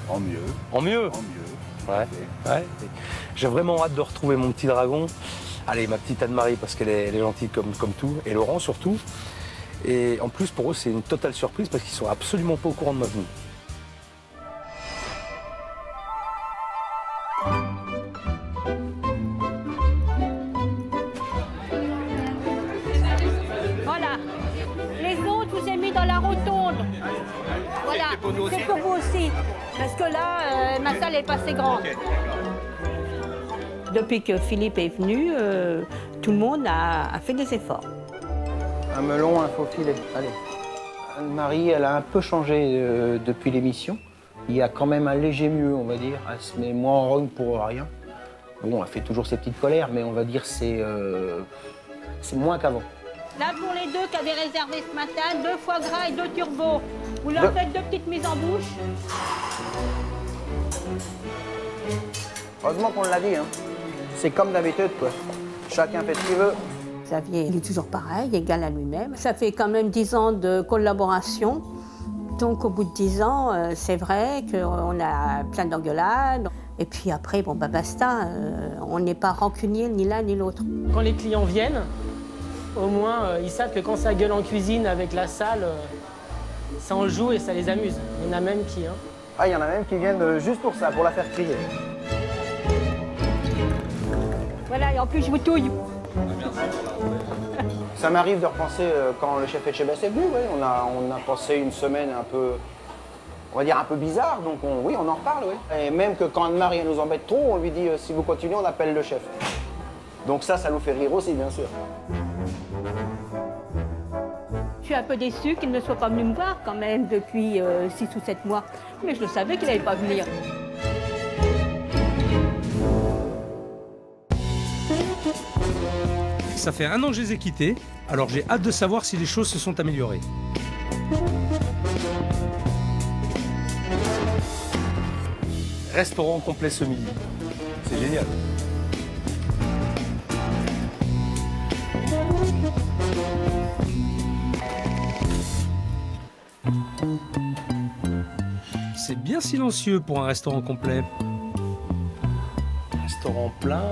En mieux. En mieux? En mieux. Ouais. Ouais. J'ai vraiment hâte de retrouver mon petit dragon. Allez, ma petite Anne-Marie, parce qu'elle est gentille comme tout, et Laurent surtout. Et en plus, pour eux, c'est une totale surprise parce qu'ils sont absolument pas au courant de ma venue. Voilà. Les autres, je vous ai mis dans la rotonde. Voilà. C'est pour vous aussi. Parce que là, ma salle est pas assez grande. Depuis que Philippe est venu, tout le monde a fait des efforts. Un melon, un faux filet. Allez. Anne-Marie, elle a un peu changé depuis l'émission. Il y a quand même un léger mieux, on va dire. Elle se met moins en rogne pour rien. Bon, elle fait toujours ses petites colères, mais on va dire c'est moins qu'avant. Là, pour les deux qui avaient réservé ce matin, 2 foie gras et 2 turbos. Vous leur faites 2 petites mises en bouche. Heureusement qu'on l'a dit, hein. C'est comme d'habitude, quoi. Chacun fait ce qu'il veut. Xavier, il est toujours pareil, égal à lui-même. Ça fait quand même 10 ans de collaboration. Donc, au bout de 10 ans, c'est vrai qu'on a plein d'engueulades. Et puis après, bon, bah basta. On n'est pas rancuniers ni l'un ni l'autre. Quand les clients viennent, au moins, ils savent que quand ça gueule en cuisine avec la salle, ça en joue et ça les amuse. Il y en a même qui... Hein. Ah, il y en a même qui viennent juste pour ça, pour la faire crier. Voilà, et en plus, je vous touille. Ça m'arrive de repenser quand le chef Etchebest est venu, oui. On a passé une semaine un peu, on va dire un peu bizarre, donc oui, on en reparle, oui. Et même que quand Anne-Marie nous embête trop, on lui dit si vous continuez, on appelle le chef. Donc ça nous fait rire aussi, bien sûr. suis un peu déçue qu'il ne soit pas venu me voir quand même depuis 6 ou 7 mois. Mais je le savais qu'il n'allait pas venir. Ça fait 1 an que je les ai quittés, alors j'ai hâte de savoir si les choses se sont améliorées. Restaurant complet ce midi. C'est génial. C'est bien silencieux pour un restaurant complet. Restaurant plein.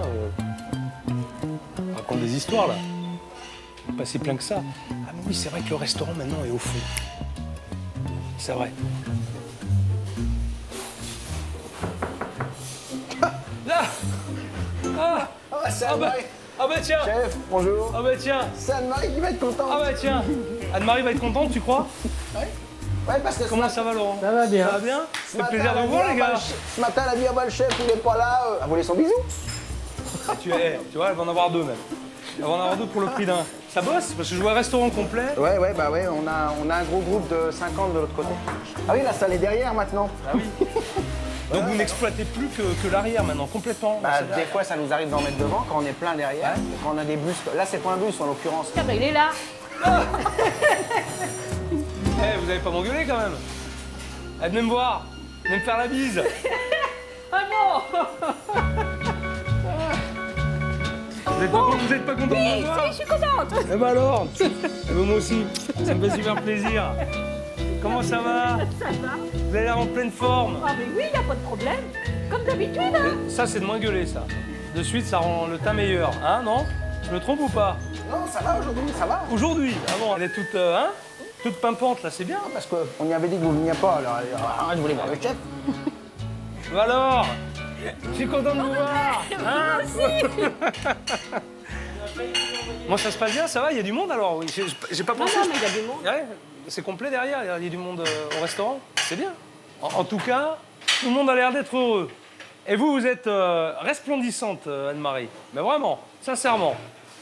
On raconte des histoires là. Pas si plein que ça. Ah mais oui, c'est vrai que le restaurant maintenant est au fond. C'est vrai. Là c'est Anne-Marie. Ah bah tiens. Chef, bonjour. Ah bah tiens. C'est Anne-Marie qui va être contente. Ah bah tiens. Anne-Marie va être contente, tu crois? Ouais, parce que comment ça va, Laurent? Ça va bien. Ça va bien? Ça fait plaisir de vous voir, les gars. Ce matin, elle a dit, ah bah le chef, il est pas là. Elle voulait son bisou. Tu vois, elle va en avoir 2 même. Elle va en avoir 2 pour le prix d'un. Ça bosse? Parce que je vois un restaurant complet. Ouais, on a un gros groupe de 50 de l'autre côté. Ah oui, la salle est derrière maintenant. Ah oui. Donc vous n'exploitez plus que l'arrière maintenant, complètement. Bah, des fois, ça nous arrive d'en mettre devant quand on est plein derrière. Ouais. Quand on a des bus. Là, c'est pas un bus en l'occurrence. Ah bah, il est là. Vous allez pas m'engueuler quand même. Elle venait me voir, elle venait me faire la bise. Ah non. Vous êtes pas content de me voir? Si, je suis contente. Eh ben alors. Eh ben moi aussi, ça me fait super plaisir. Comment ça va? Ça va. Vous avez l'air en pleine forme. Ah mais oui, il n'y a pas de problème. Comme d'habitude. Hein. Ça, c'est de moins gueuler, ça. De suite, ça rend le teint meilleur. Hein, non? Je me trompe ou pas? Non, ça va aujourd'hui, ça va. Aujourd'hui? Ah bon, elle est toute, toute pimpante, là, c'est bien. Parce qu'on y avait dit que vous ne veniez pas, alors je voulais voir le chef. Alors, je suis content de vous voir. Hein? Moi, ça se passe bien, ça va? Il y a du monde alors? Oui, j'ai pas pensé. Non, mais il y a du monde. Ouais, c'est complet derrière, il y a du monde au restaurant. C'est bien. En tout cas, tout le monde a l'air d'être heureux. Et vous, vous êtes resplendissante, Anne-Marie. Mais vraiment, sincèrement.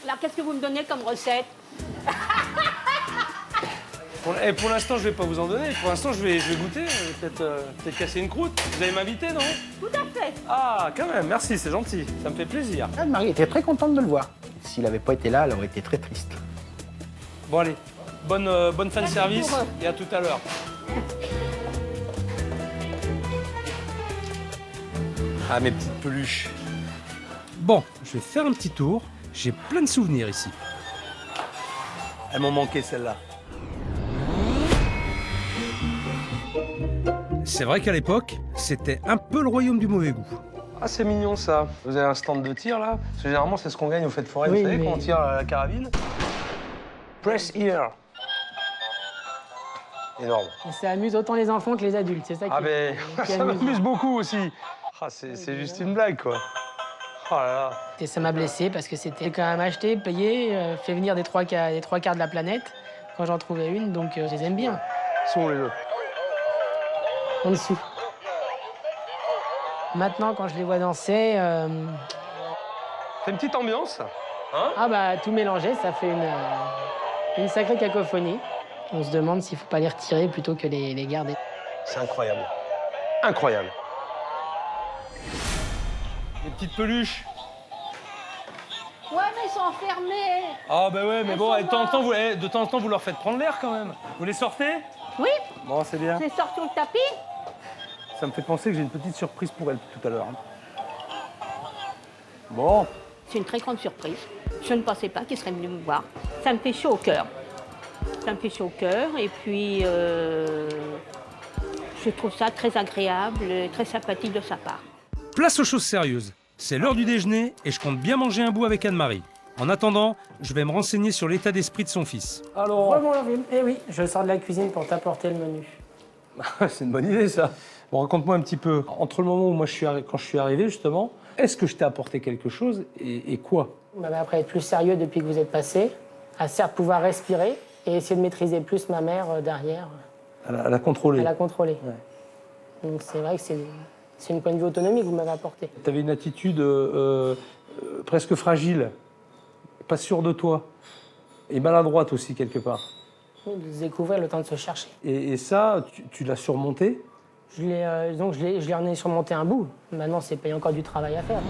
Alors, qu'est-ce que vous me donnez comme recette? Pour l'instant, je vais pas vous en donner. Pour l'instant, je vais goûter. Peut-être casser une croûte. Vous allez m'inviter, non? Tout à fait. Ah, quand même, merci, c'est gentil. Ça me fait plaisir. Anne-Marie était très contente de le voir. S'il n'avait pas été là, elle aurait été très triste. Bon, allez. Bonne fin de service et à tout à l'heure. Ah, mes petites peluches. Bon, je vais faire un petit tour. J'ai plein de souvenirs ici. Elles m'ont manqué, celle-là. C'est vrai qu'à l'époque, c'était un peu le royaume du mauvais goût. Ah, c'est mignon, ça. Vous avez un stand de tir, là? Parce que généralement, c'est ce qu'on gagne au fête forêt. Oui, vous savez, mais... quand on tire à la carabine. Press here. Énorme. Et ça amuse autant les enfants que les adultes, c'est ça Ah, qui, ben, qui ça amuse. m'amuse beaucoup aussi. Ah, c'est juste une blague, quoi. Oh là là. Et ça m'a blessé parce que c'était quand même acheté, payé, fait venir des trois quarts de la planète quand j'en trouvais une, donc je les aime bien. Sont les autres. En dessous. Maintenant, quand je les vois danser... C'est une petite ambiance, hein? Ah bah, tout mélangé, ça fait une sacrée cacophonie. On se demande s'il faut pas les retirer plutôt que les garder. C'est incroyable. Incroyable. Les petites peluches. Ouais, mais ils sont enfermés. Ah bah ouais, mais Elles bon, sont de temps en mortes. temps, vous leur faites prendre l'air quand même. Vous les sortez? Oui. Bon, c'est bien. Je les sors sur le tapis. Ça me fait penser que j'ai une petite surprise pour elle tout à l'heure. Bon. C'est une très grande surprise. Je ne pensais pas qu'ils seraient venus me voir. Ça me fait chaud au cœur. Ça me fait chaud au cœur et puis je trouve ça très agréable, très sympathique de sa part. Place aux choses sérieuses. C'est l'heure du déjeuner et je compte bien manger un bout avec Anne-Marie. En attendant, je vais me renseigner sur l'état d'esprit de son fils. Alors... Rebonjour, eh oui, je sors de la cuisine pour t'apporter le menu. C'est une bonne idée, ça. Bon, raconte-moi un petit peu. Entre le moment où moi quand je suis arrivé, justement, est-ce que je t'ai apporté quelque chose et quoi? Après être plus sérieux depuis que vous êtes passé, à certes pouvoir respirer et essayer de maîtriser plus ma mère derrière. À la contrôler. À la contrôler. Ouais. Donc c'est vrai que c'est une point de vue autonomie que vous m'avez apporté. Tu avais une attitude presque fragile, pas sûre de toi, et maladroite aussi quelque part. de se découvrir, le temps de se chercher. Et ça, tu l'as surmonté? Je l'ai en ai surmonté un bout. Maintenant, il y a encore du travail à faire.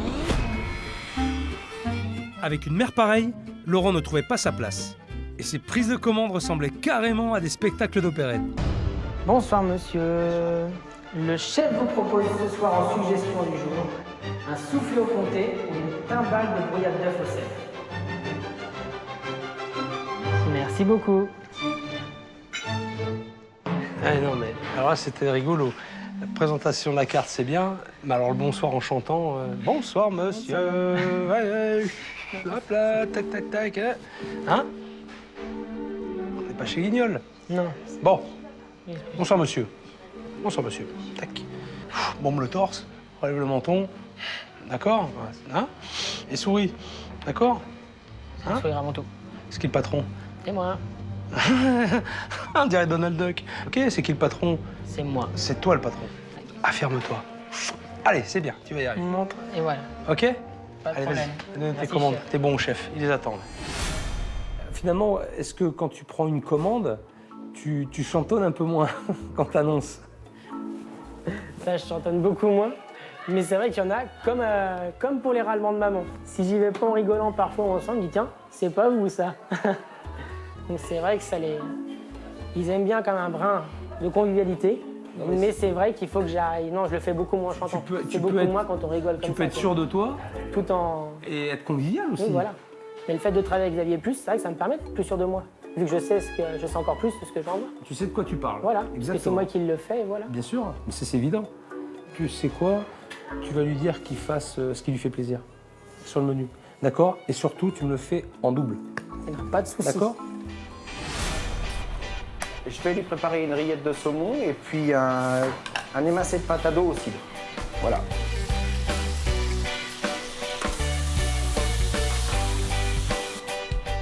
Avec une mère pareille, Laurent ne trouvait pas sa place. Et ses prises de commande ressemblaient carrément à des spectacles d'opérette. Bonsoir, monsieur. Le chef vous propose ce soir en suggestion du jour un soufflé au comté ou une timbale de brouillade d'œuf au sel. Merci beaucoup. Ah non, mais alors là, c'était rigolo. La présentation de la carte, c'est bien, mais alors le bonsoir en chantant, bonsoir monsieur, ouais, hop là, tac, tac, tac, hein? On n'est pas chez Guignol. Non. Bon, bonsoir monsieur. Bonsoir monsieur, tac. Bombe le torse, relève le menton, d'accord? Hein? Et souris, d'accord? Hein? Sourire avant tout. C'est qui le patron? C'est moi. On dirait Donald Duck. Ok, c'est qui le patron? C'est moi. C'est toi le patron. Affirme-toi. Allez, c'est bien, tu vas y arriver. Montre et voilà. Ok? Pas de Allez, problème. vas-y, donne tes Merci, commandes. chef. T'es bon, chef, ils les attendent. Finalement, est-ce que quand tu prends une commande, tu chantonnes un peu moins quand t'annonces? Ça, je chantonne beaucoup moins. Mais c'est vrai qu'il y en a, comme pour les râlements de maman. Si j'y vais pas en rigolant parfois ensemble, je dis tiens, c'est pas vous ça. Donc c'est vrai que ça les... Ils aiment bien comme un brin de convivialité. Non, mais c'est vrai qu'il faut que j'aille... Non, je le fais beaucoup moins en chantant. C'est beaucoup moins quand on rigole comme ça. Tu peux être sûr de toi tout en... et être convivial aussi. Oui, voilà. Mais le fait de travailler avec Xavier Plus, c'est vrai que ça me permet d'être plus sûr de moi. Vu que je sais encore plus de ce que j'en vois. Tu sais de quoi tu parles. Voilà. Exactement. Parce que c'est moi qui le fais, et voilà. Bien sûr, mais c'est évident. Tu sais quoi? Tu vas lui dire qu'il fasse ce qui lui fait plaisir sur le menu. D'accord? Et surtout, tu me le fais en double. Pas de soucis. D'accord? Je vais lui préparer une rillette de saumon et puis un émincé de pâte à dos au cidre. Voilà.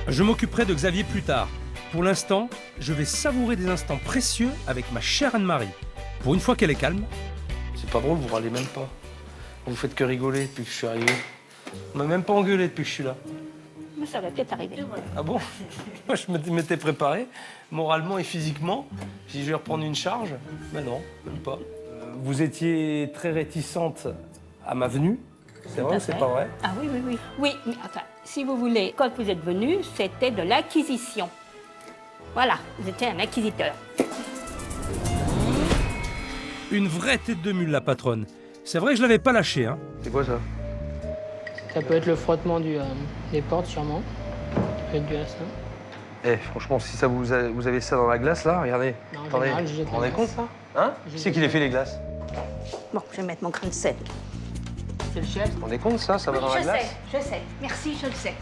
Je m'occuperai de Xavier plus tard. Pour l'instant, je vais savourer des instants précieux avec ma chère Anne-Marie. Pour une fois qu'elle est calme. C'est pas drôle, vous râlez même pas. Vous faites que rigoler depuis que je suis arrivé. On m'a même pas engueulé depuis que je suis là. Mais ça va peut-être arriver. Ah bon? Moi, je m'étais préparé, moralement et physiquement. J'ai dit, je vais reprendre une charge. Mais non, même pas. Vous étiez très réticente à ma venue. C'est vrai ou c'est pas vrai? Ah oui, oui, oui. Oui, mais enfin, si vous voulez, quand vous êtes venu, c'était de l'acquisition. Voilà, vous étiez un acquisiteur. Une vraie tête de mule, la patronne. C'est vrai que je l'avais pas lâchée, hein. C'est quoi ça? Ça peut être le frottement des portes, sûrement. Ça peut être dû à ça. Eh, franchement, si ça vous avez ça dans la glace, là, regardez. Non, en Attendez, général, je jette vous vous la rendez compte, glace. ça? Hein? Qui c'est qui les fait, les glaces? Bon, je vais mettre mon grain de sel. C'est le chef. Vous vous rendez compte, ça va dans la Je glace? sais, je sais. Merci, je le sais.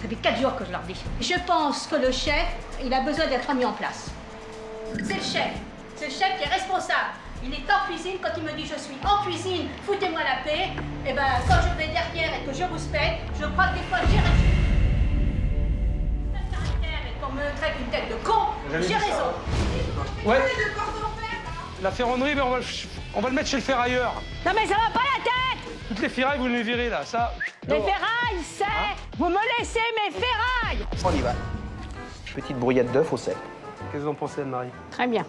Ça fait 4 jours que je leur dis. Je pense que le chef, il a besoin d'être mis en place. C'est le chef. C'est le chef qui est responsable. Il est en cuisine quand il me dit je suis en cuisine, foutez-moi la paix. Et ben quand je vais derrière et que je rouspète, je crois que des fois j'ai raison. Et qu'on me traite une tête de con, j'ai raison. Ouais. La ferronnerie, ben on va le mettre chez le ferrailleur. Non mais ça va pas la tête! Toutes les ferrailles, vous les virez, là, ça. Les ferrailles, c'est... Vous me laissez mes ferrailles! On y va. Petite brouillade d'œuf au sel. Qu'est-ce que vous en pensez, Anne-Marie? Très bien.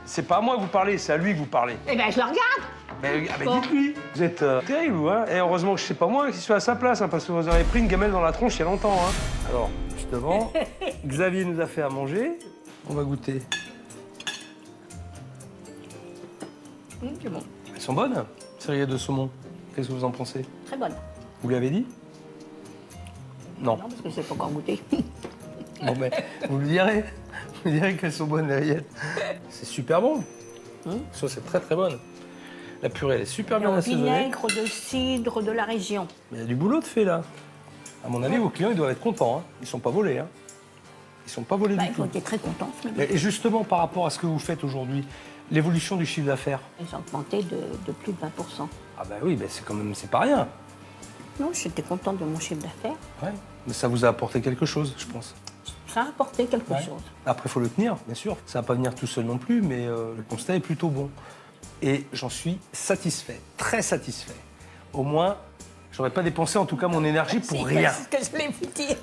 C'est pas à moi que vous parlez, c'est à lui que vous parlez. Eh ben, je le regarde! Mais dites-lui. Vous êtes terrible, vous, hein? Et heureusement que je sais pas moi qui suis à sa place, hein, parce que vous auriez pris une gamelle dans la tronche il y a longtemps, hein. Alors, justement, Xavier nous a fait à manger. On va goûter. C'est bon. Elles sont bonnes, ces rillettes de saumon. Qu'est-ce que vous en pensez? Très bonne. Vous lui avez dit? Non. Non, parce que je sais pas encore goûter. Bon, mais vous lui direz. Vous lui direz qu'elles sont bonnes, les rillettes. C'est super bon. Ça, c'est très, très bonne. La purée, elle est super bien Le assaisonnée. vinaigre de cidre de la région. Mais il y a du boulot de fait, là. À mon avis, vos clients, ils doivent être contents, hein. Ils sont pas volés, hein. Ils sont pas volés du Il faut tout. être très content. Et justement, par rapport à ce que vous faites aujourd'hui, l'évolution du chiffre d'affaires. Ils ont augmenté de plus de 20%. Ah bah oui, c'est quand même, c'est pas rien. Non, j'étais contente de mon chiffre d'affaires. Ouais. Mais ça vous a apporté quelque chose, je pense. Ça a apporté quelque Ouais. chose. Après, il faut le tenir, bien sûr. Ça va pas venir tout seul non plus, mais le constat est plutôt bon. Et j'en suis satisfait, très satisfait. Au moins, j'aurais pas dépensé en tout cas mon énergie pour rien. C'est ce que je voulais vous dire.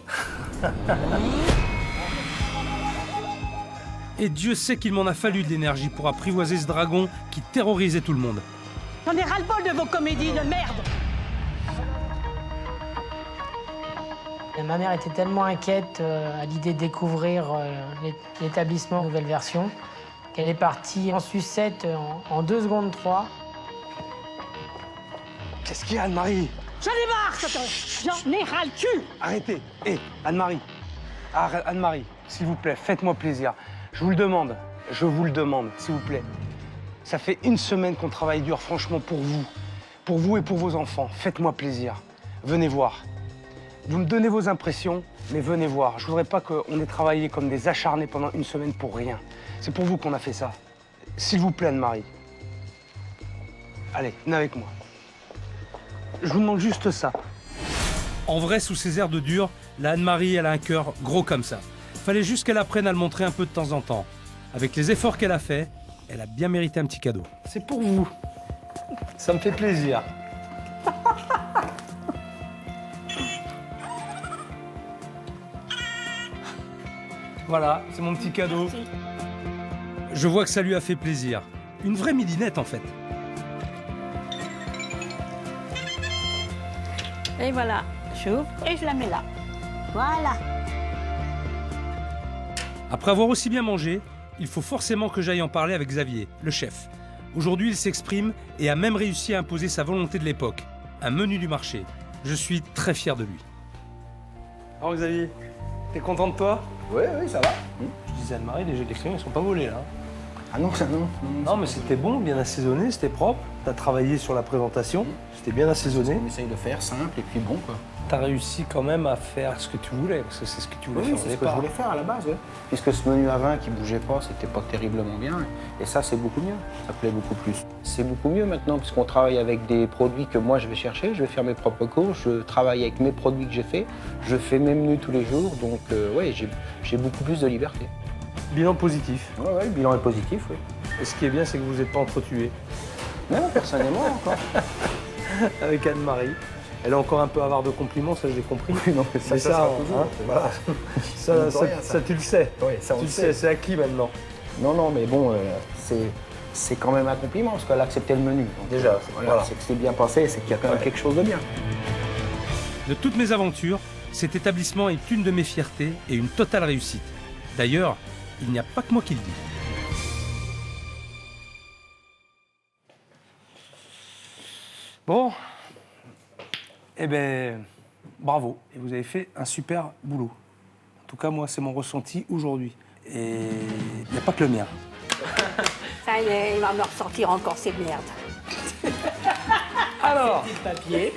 Et Dieu sait qu'il m'en a fallu de l'énergie pour apprivoiser ce dragon qui terrorisait tout le monde. J'en ai ras-le-bol de vos comédies de merde. Et ma mère était tellement inquiète à l'idée de découvrir l'établissement Nouvelle Version qu'elle est partie en sucette en 2 secondes 3. Qu'est-ce qu'il y a, Anne-Marie? J'en ai marre, j'en ai ras le cul. Arrêtez. Hé, Anne-Marie. Anne-Marie, s'il vous plaît, faites-moi plaisir. Je vous le demande, s'il vous plaît. Ça fait 1 semaine qu'on travaille dur, franchement, pour vous et pour vos enfants. Faites-moi plaisir. Venez voir. Vous me donnez vos impressions, mais venez voir. Je voudrais pas qu'on ait travaillé comme des acharnés pendant 1 semaine pour rien. C'est pour vous qu'on a fait ça. S'il vous plaît, Anne-Marie. Allez, venez avec moi. Je vous demande juste ça. En vrai, sous ses airs de dur, la Anne-Marie, elle a un cœur gros comme ça. Fallait juste qu'elle apprenne à le montrer un peu de temps en temps. Avec les efforts qu'elle a faits, elle a bien mérité un petit cadeau. C'est pour vous. Ça me fait plaisir. Voilà, c'est mon petit cadeau. Merci. Je vois que ça lui a fait plaisir. Une vraie midinette, en fait. Et voilà, j'ouvre et je la mets là. Voilà. Après avoir aussi bien mangé, il faut forcément que j'aille en parler avec Xavier, le chef. Aujourd'hui, il s'exprime et a même réussi à imposer sa volonté de l'époque. Un menu du marché. Je suis très fier de lui. Alors Xavier, t'es content de toi? Oui, ça va. Je disais à Anne-Marie, les clients, ils sont pas volés là. Ah non, ça non. Non, mais c'était bon, bien assaisonné, c'était propre. T'as travaillé sur la présentation, c'était bien assaisonné. On essaye de faire simple et puis bon, quoi. T'as réussi quand même à faire ce que tu voulais, parce que c'est ce que tu voulais faire au c'est ce que je départ. voulais faire à la base, ouais. Puisque ce menu à vin qui bougeait pas, c'était pas terriblement bien. Et ça, c'est beaucoup mieux. Ça plaît beaucoup plus. C'est beaucoup mieux maintenant, puisqu'on travaille avec des produits que moi je vais chercher. Je vais faire mes propres courses, je travaille avec mes produits que j'ai faits. Je fais mes menus tous les jours, donc ouais, j'ai beaucoup plus de liberté. Bilan positif. Ouais, le bilan est positif, oui. Et ce qui est bien, c'est que vous n'êtes pas entretués. Non, personnellement, encore. Avec Anne-Marie. Elle est encore un peu avare de compliments, ça j'ai compris. Oui, non, mais ça sera toujours. Voilà. ça, tu le sais. Oui, ça, on tu le sais, c'est acquis maintenant. Non, mais bon, c'est quand même un compliment, parce qu'elle a accepté le menu. Donc, déjà, voilà. C'est que c'est bien passé, c'est qu'il y a quand même quelque chose de bien. De toutes mes aventures, cet établissement est une de mes fiertés et une totale réussite. D'ailleurs, il n'y a pas que moi qui le dis. Bon, eh ben, bravo. Et vous avez fait un super boulot. En tout cas, moi, c'est mon ressenti aujourd'hui. Et il n'y a pas que le mien. Ça y est, il va me ressortir encore ces merdes. Alors, Papier.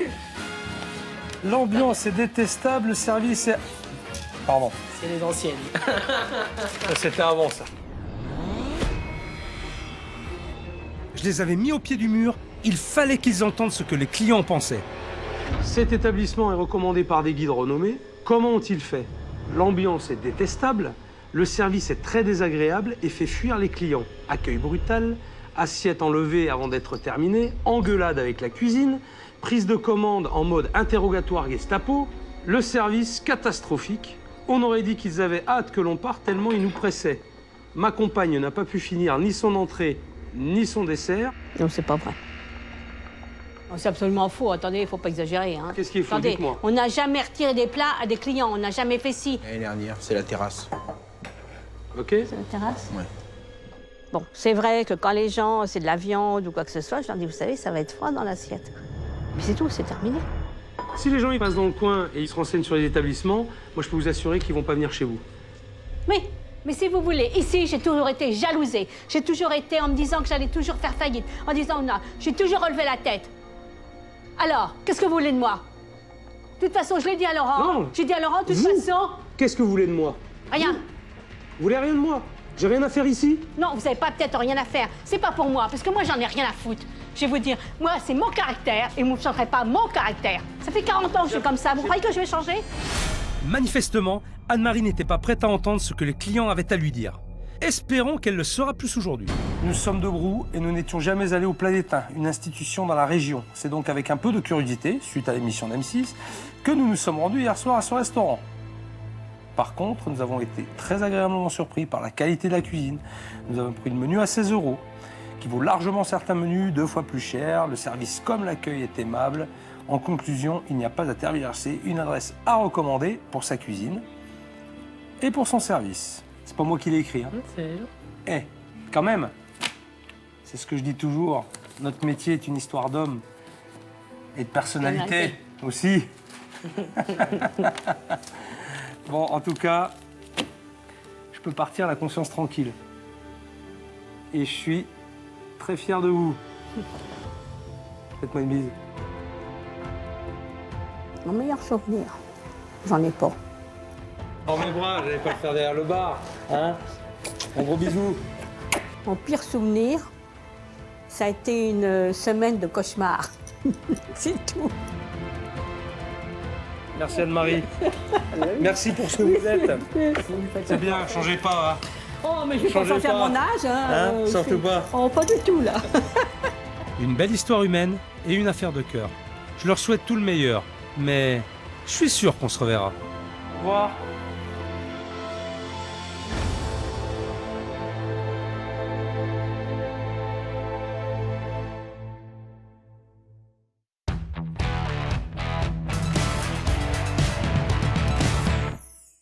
l'ambiance est détestable, le service est... Pardon, C'est les anciennes. ça, c'était avant ça. Je les avais mis au pied du mur, il fallait qu'ils entendent ce que les clients pensaient. Cet établissement est recommandé par des guides renommés. Comment ont-ils fait? L'ambiance est détestable, le service est très désagréable et fait fuir les clients. Accueil brutal, assiette enlevée avant d'être terminée, engueulade avec la cuisine, prise de commande en mode interrogatoire Gestapo, le service catastrophique. On aurait dit qu'ils avaient hâte que l'on parte tellement ils nous pressaient. Ma compagne n'a pas pu finir ni son entrée, ni son dessert. Non, c'est pas vrai. Oh, c'est absolument faux. Attendez, il ne faut pas exagérer. Hein. Qu'est-ce qui est faux? Attendez, Dites-moi. on n'a jamais retiré des plats à des clients. On n'a jamais fait ci. L'année dernière, c'est la terrasse. Ok. C'est la terrasse? Ouais. Bon, c'est vrai que quand les gens, c'est de la viande ou quoi que ce soit, je leur dis, vous savez, ça va être froid dans l'assiette. Mais c'est tout, c'est terminé. Si les gens ils passent dans le coin et ils se renseignent sur les établissements, moi je peux vous assurer qu'ils vont pas venir chez vous. Mais si vous voulez, ici, j'ai toujours été jalousée. J'ai toujours été en me disant que j'allais toujours faire faillite. En disant, non, j'ai toujours relevé la tête. Alors, qu'est-ce que vous voulez de moi? De toute façon, je l'ai dit à Laurent. Non. J'ai dit à Laurent, de toute Vous façon, Qu'est-ce que vous voulez de moi? rien. Vous voulez rien de moi? J'ai rien à faire ici? Non, vous n'avez pas peut-être rien à faire. C'est pas pour moi, parce que moi, j'en ai rien à foutre. Je vais vous dire, moi, c'est mon caractère, et vous ne changerez pas mon caractère. Ça fait 40 ans que je suis comme ça. Vous croyez que je vais changer? Manifestement, Anne-Marie n'était pas prête à entendre ce que les clients avaient à lui dire. Espérons qu'elle le sera plus aujourd'hui. Nous sommes de Brou et nous n'étions jamais allés au Plat d'Étain, une institution dans la région. C'est donc avec un peu de curiosité, suite à l'émission d'M6, que nous nous sommes rendus hier soir à ce restaurant. Par contre, nous avons été très agréablement surpris par la qualité de la cuisine. Nous avons pris le menu à 16 €, qui vaut largement certains menus 2 fois plus cher. Le service comme l'accueil est aimable. En conclusion, il n'y a pas à tergiverser, une adresse à recommander pour sa cuisine et pour son service. C'est pas moi qui l'ai écrit. Hein. Eh, quand même, c'est ce que je dis toujours, notre métier est une histoire d'hommes et de personnalité aussi. Bon, en tout cas, je peux partir la conscience tranquille. Et je suis très fier de vous. Faites-moi une bise. Mon meilleur souvenir, j'en ai pas. Oh mes bras, j'allais pas le faire derrière le bar, hein. Un gros bisou. Mon pire souvenir, ça a été une semaine de cauchemar. C'est tout. Merci Anne-Marie. Merci pour ce que vous êtes. C'est bien, changez pas. Hein. Oh, mais je vais pas changer à mon âge. Hein, surtout pas. Oh, pas du tout, là. Une belle histoire humaine et une affaire de cœur. Je leur souhaite tout le meilleur, mais je suis sûr qu'on se reverra. Au revoir.